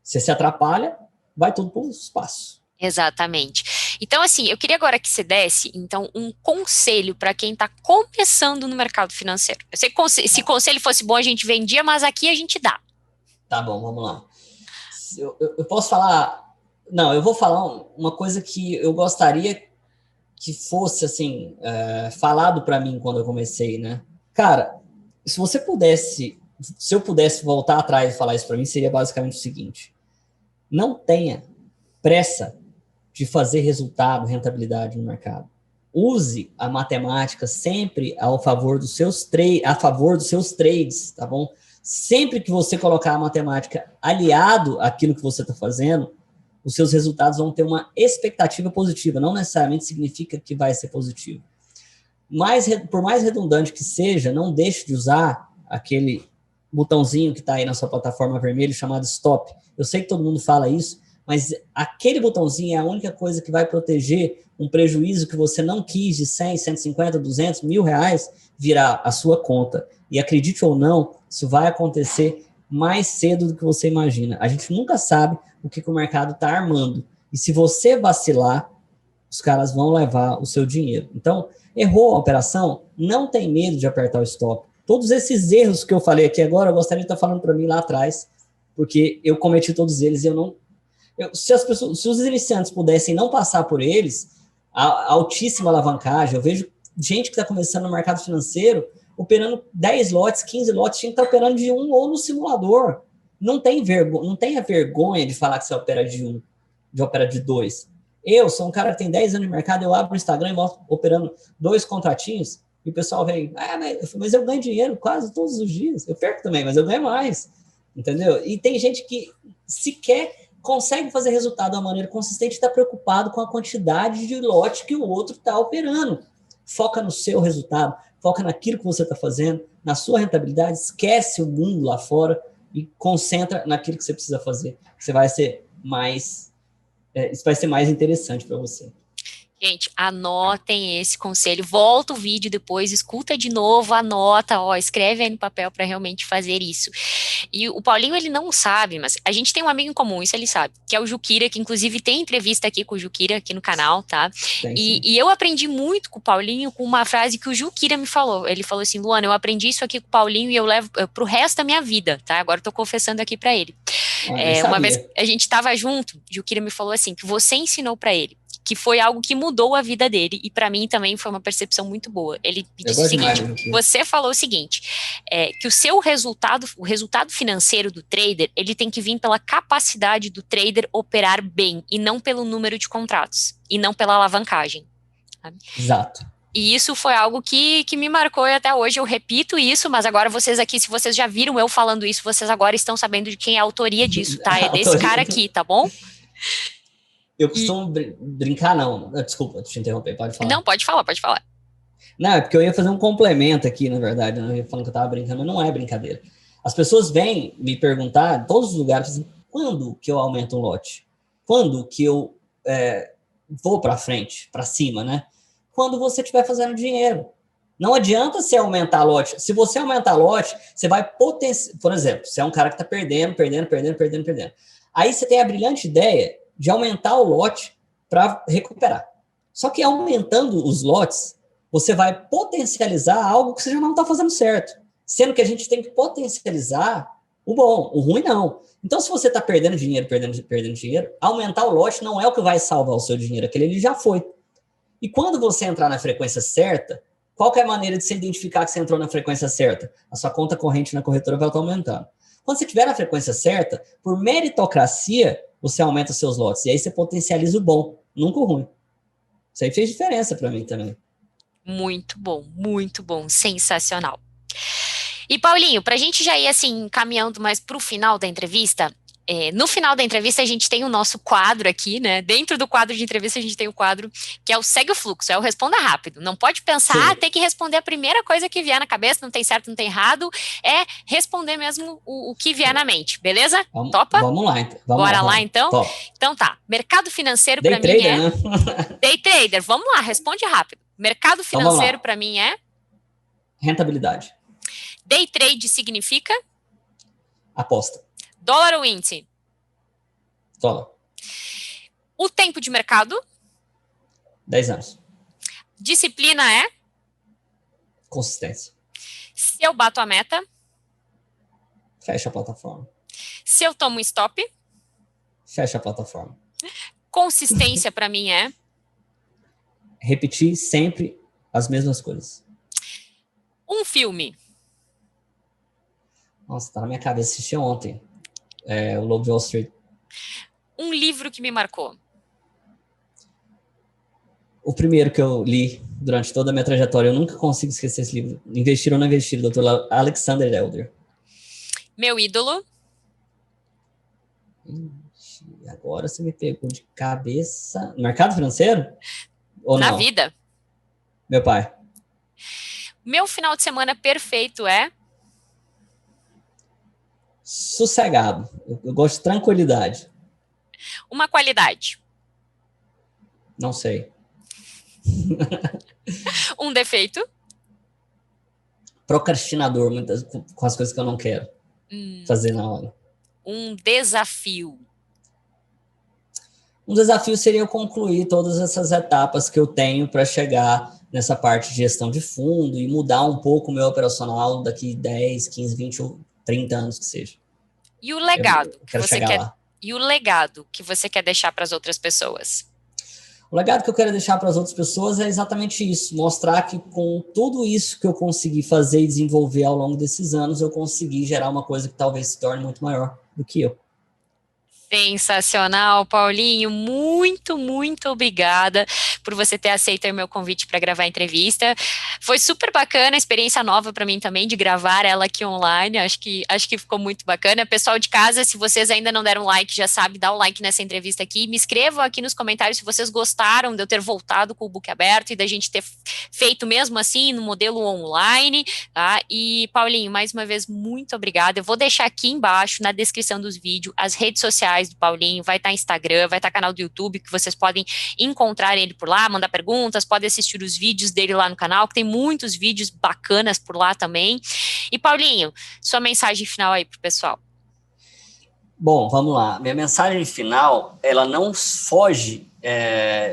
[SPEAKER 2] você se atrapalha, vai tudo para o espaço.
[SPEAKER 1] Exatamente. Então, assim, eu queria agora que você desse, então, um conselho para quem está começando no mercado financeiro. Eu sei que se conselho fosse bom, a gente vendia, mas aqui a gente dá.
[SPEAKER 2] Tá bom, vamos lá. Eu posso falar... Não, eu vou falar uma coisa que eu gostaria que fosse, assim, falado para mim quando eu comecei, né? Cara, se eu pudesse voltar atrás e falar isso para mim, seria basicamente o seguinte: não tenha pressa de fazer resultado, rentabilidade no mercado. Use a matemática sempre a favor dos seus trades, tá bom? Sempre que você colocar a matemática aliado àquilo que você está fazendo, os seus resultados vão ter uma expectativa positiva. Não necessariamente significa que vai ser positivo. Por mais redundante que seja, não deixe de usar aquele botãozinho que está aí na sua plataforma vermelho chamado stop. Eu sei que todo mundo fala isso, mas aquele botãozinho é a única coisa que vai proteger um prejuízo que você não quis de 100, 150, 200, R$ 1.000 virar a sua conta. E acredite ou não, isso vai acontecer mais cedo do que você imagina. A gente nunca sabe o que o mercado está armando. E se você vacilar, os caras vão levar o seu dinheiro. Então, errou a operação, não tem medo de apertar o stop. Todos esses erros que eu falei aqui agora, eu gostaria de estar falando para mim lá atrás, porque eu cometi todos eles e eu não... se os iniciantes pudessem não passar por eles, a altíssima alavancagem, eu vejo gente que está começando no mercado financeiro operando 10 lotes, 15 lotes, tinha que estar operando de um ou no simulador. Não tenha vergonha de falar que você opera de um, de opera de dois. Eu sou um cara que tem 10 anos de mercado, eu abro o Instagram e mostro operando 2 contratinhos, e o pessoal vem, mas eu ganho dinheiro quase todos os dias. Eu perco também, mas eu ganho mais. Entendeu? E tem gente que sequer consegue fazer resultado de uma maneira consistente e está preocupado com a quantidade de lote que o outro está operando. Foca no seu resultado, foca naquilo que você está fazendo, na sua rentabilidade, esquece o mundo lá fora e concentra naquilo que você precisa fazer. Você vai ser isso vai ser mais interessante para você.
[SPEAKER 1] Gente, anotem esse conselho, volta o vídeo depois, escuta de novo, anota, escreve aí no papel para realmente fazer isso. E o Paulinho, ele não sabe, mas a gente tem um amigo em comum, isso ele sabe, que é o Juquira, que inclusive tem entrevista aqui com o Juquira aqui no canal, tá? E eu aprendi muito com o Paulinho com uma frase que o Juquira me falou. Ele falou assim: Luana, eu aprendi isso aqui com o Paulinho e eu levo pro resto da minha vida, tá? Agora eu tô confessando aqui para ele. Uma vez a gente estava junto, o Juquira me falou assim, que você ensinou para ele, que foi algo que mudou a vida dele, e para mim também foi uma percepção muito boa. Ele me disse o seguinte: você falou o seguinte, que o resultado financeiro do trader, ele tem que vir pela capacidade do trader operar bem, e não pelo número de contratos, e não pela alavancagem. Sabe?
[SPEAKER 2] Exato.
[SPEAKER 1] E isso foi algo que me marcou, e até hoje eu repito isso, mas agora vocês aqui, se vocês já viram eu falando isso, vocês agora estão sabendo de quem é a autoria disso, tá? É desse cara aqui, tá bom?
[SPEAKER 2] Eu costumo brincar, não. Desculpa, te interromper, pode falar.
[SPEAKER 1] Não, pode falar, pode falar.
[SPEAKER 2] Não, é porque eu ia fazer um complemento aqui, na verdade, eu ia falando que eu tava brincando, mas não é brincadeira. As pessoas vêm me perguntar, em todos os lugares, assim, quando que eu aumento um lote? Quando que eu vou para frente, para cima, né? Quando você estiver fazendo dinheiro. Não adianta você aumentar lote. Se você aumentar lote, você vai potenciar... Por exemplo, você é um cara que está perdendo. Aí você tem a brilhante ideia de aumentar o lote para recuperar. Só que aumentando os lotes, você vai potencializar algo que você já não está fazendo certo. Sendo que a gente tem que potencializar o bom, o ruim não. Então, se você está perdendo dinheiro, perdendo dinheiro, aumentar o lote não é o que vai salvar o seu dinheiro, aquele ele já foi. E quando você entrar na frequência certa, qual que é a maneira de você identificar que você entrou na frequência certa? A sua conta corrente na corretora vai estar aumentando. Quando você estiver na frequência certa, por meritocracia, você aumenta os seus lotes. E aí você potencializa o bom, nunca o ruim. Isso aí fez diferença para mim também.
[SPEAKER 1] Muito bom, sensacional. E Paulinho, para a gente já ir assim caminhando mais para o final da entrevista, no final da entrevista a gente tem o nosso quadro aqui, né? Dentro do quadro de entrevista a gente tem o quadro que é o Segue o Fluxo, é o Responda Rápido. Não pode pensar, tem que responder a primeira coisa que vier na cabeça, não tem certo, não tem errado, é responder mesmo o que vier na mente, beleza? Topa?
[SPEAKER 2] Vamos lá, então.
[SPEAKER 1] Bora lá, então?
[SPEAKER 2] Top.
[SPEAKER 1] Então tá, mercado financeiro para mim é...
[SPEAKER 2] Né?
[SPEAKER 1] Day trader, vamos lá, responde rápido. Mercado financeiro para mim é...
[SPEAKER 2] Rentabilidade.
[SPEAKER 1] Day trade significa?
[SPEAKER 2] Aposta.
[SPEAKER 1] Dólar ou índice?
[SPEAKER 2] Dólar.
[SPEAKER 1] O tempo de mercado?
[SPEAKER 2] 10 anos.
[SPEAKER 1] Disciplina é?
[SPEAKER 2] Consistência.
[SPEAKER 1] Se eu bato a meta?
[SPEAKER 2] Fecha a plataforma.
[SPEAKER 1] Se eu tomo stop?
[SPEAKER 2] Fecha a plataforma.
[SPEAKER 1] Consistência para mim é?
[SPEAKER 2] Repetir sempre as mesmas coisas.
[SPEAKER 1] Um filme?
[SPEAKER 2] Nossa, tá na minha cabeça, assisti ontem. O Lobo de Wall Street.
[SPEAKER 1] Um livro que me marcou?
[SPEAKER 2] O primeiro que eu li durante toda a minha trajetória, eu nunca consigo esquecer esse livro. Investir ou não investir, Dr. Alexander Elder.
[SPEAKER 1] Meu ídolo?
[SPEAKER 2] Agora você me pegou de cabeça. No mercado financeiro? Ou
[SPEAKER 1] na
[SPEAKER 2] não?
[SPEAKER 1] vida?
[SPEAKER 2] Meu pai.
[SPEAKER 1] Meu final de semana perfeito é?
[SPEAKER 2] Sossegado. Eu gosto de tranquilidade.
[SPEAKER 1] Uma qualidade?
[SPEAKER 2] Não sei.
[SPEAKER 1] Um defeito?
[SPEAKER 2] Procrastinador, muitas com as coisas que eu não quero fazer na hora.
[SPEAKER 1] Um desafio?
[SPEAKER 2] Um desafio seria eu concluir todas essas etapas que eu tenho para chegar nessa parte de gestão de fundo e mudar um pouco o meu operacional daqui 10, 15, 20 ou 30 anos que seja.
[SPEAKER 1] E o legado
[SPEAKER 2] eu quero chegar lá.
[SPEAKER 1] E o legado que você quer deixar para as outras pessoas?
[SPEAKER 2] O legado que eu quero deixar para as outras pessoas é exatamente isso, mostrar que com tudo isso que eu consegui fazer e desenvolver ao longo desses anos, eu consegui gerar uma coisa que talvez se torne muito maior do que eu.
[SPEAKER 1] Sensacional, Paulinho, muito obrigada por você ter aceito o meu convite para gravar a entrevista. Foi super bacana, experiência nova para mim também de gravar ela aqui online. Acho que ficou muito bacana. Pessoal de casa, se vocês ainda não deram like, já sabe, dá o like nessa entrevista aqui. Me escrevam aqui nos comentários se vocês gostaram de eu ter voltado com o book aberto e da gente ter feito mesmo assim no modelo online, tá? E Paulinho, mais uma vez, muito obrigada. Eu vou deixar aqui embaixo na descrição dos vídeos as redes sociais do Paulinho, vai estar Instagram, vai estar canal do YouTube, que vocês podem encontrar ele por lá, mandar perguntas, podem assistir os vídeos dele lá no canal, que tem muitos vídeos bacanas por lá também. E Paulinho, sua mensagem final aí pro pessoal.
[SPEAKER 2] Bom, vamos lá. Minha mensagem final, ela não foge,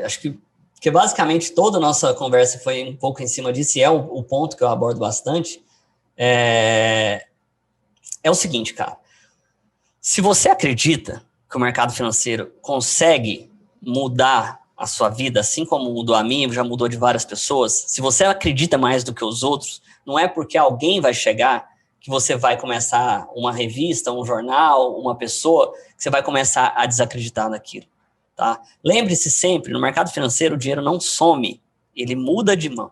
[SPEAKER 2] acho que basicamente toda a nossa conversa foi um pouco em cima disso, e é o ponto que eu abordo bastante, é o seguinte, cara. Se você acredita que o mercado financeiro consegue mudar a sua vida, assim como mudou a minha, já mudou de várias pessoas, se você acredita mais do que os outros, não é porque alguém vai chegar que você vai começar uma revista, um jornal, uma pessoa, que você vai começar a desacreditar naquilo, tá? Lembre-se sempre, no mercado financeiro o dinheiro não some, ele muda de mão.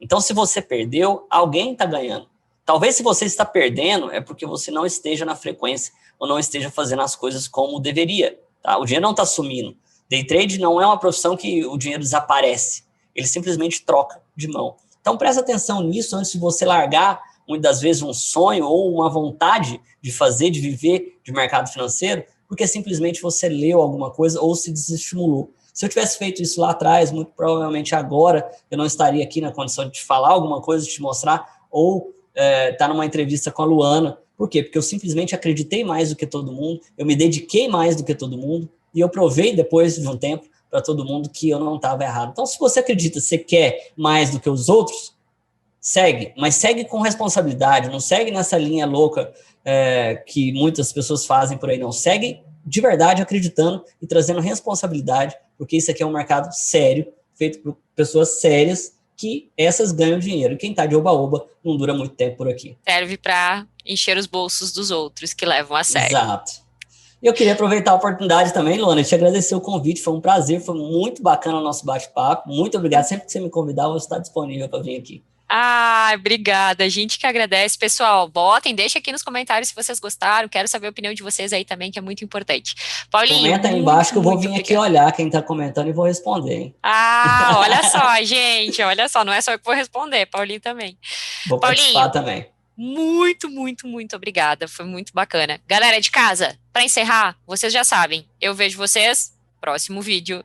[SPEAKER 2] Então, se você perdeu, alguém está ganhando. Talvez se você está perdendo, é porque você não esteja na frequência ou não esteja fazendo as coisas como deveria. Tá? O dinheiro não está sumindo. Day trade não é uma profissão que o dinheiro desaparece. Ele simplesmente troca de mão. Então, presta atenção nisso antes de você largar, muitas das vezes, um sonho ou uma vontade de fazer, de viver de mercado financeiro, porque simplesmente você leu alguma coisa ou se desestimulou. Se eu tivesse feito isso lá atrás, muito provavelmente agora eu não estaria aqui na condição de te falar alguma coisa, de te mostrar, ou tá numa entrevista com a Luana. Por quê? Porque eu simplesmente acreditei mais do que todo mundo, eu me dediquei mais do que todo mundo, e eu provei depois de um tempo para todo mundo que eu não estava errado. Então, se você acredita, você quer mais do que os outros, segue, mas segue com responsabilidade, não segue nessa linha louca que muitas pessoas fazem por aí, não. Segue de verdade acreditando e trazendo responsabilidade, porque isso aqui é um mercado sério, feito por pessoas sérias, que essas ganham dinheiro. E quem está de oba-oba não dura muito tempo por aqui.
[SPEAKER 1] Serve para encher os bolsos dos outros que levam a sério.
[SPEAKER 2] Exato. E eu queria aproveitar a oportunidade também, Luana, te agradecer o convite, foi um prazer, foi muito bacana o nosso bate-papo. Muito obrigado. Sempre que você me convidar, eu vou estar disponível para vir aqui.
[SPEAKER 1] Obrigada, a gente que agradece. Pessoal, deixa aqui nos comentários se vocês gostaram, quero saber a opinião de vocês aí também, que é muito importante. Paulinho,
[SPEAKER 2] comenta aí embaixo que eu vou vir aqui olhar quem tá comentando e vou responder, hein?
[SPEAKER 1] Olha só, gente, olha só, não é só eu que vou responder, Paulinho também.
[SPEAKER 2] Vou participar também.
[SPEAKER 1] Muito, muito, muito obrigada, foi muito bacana. Galera de casa, para encerrar, vocês já sabem, eu vejo vocês no próximo vídeo.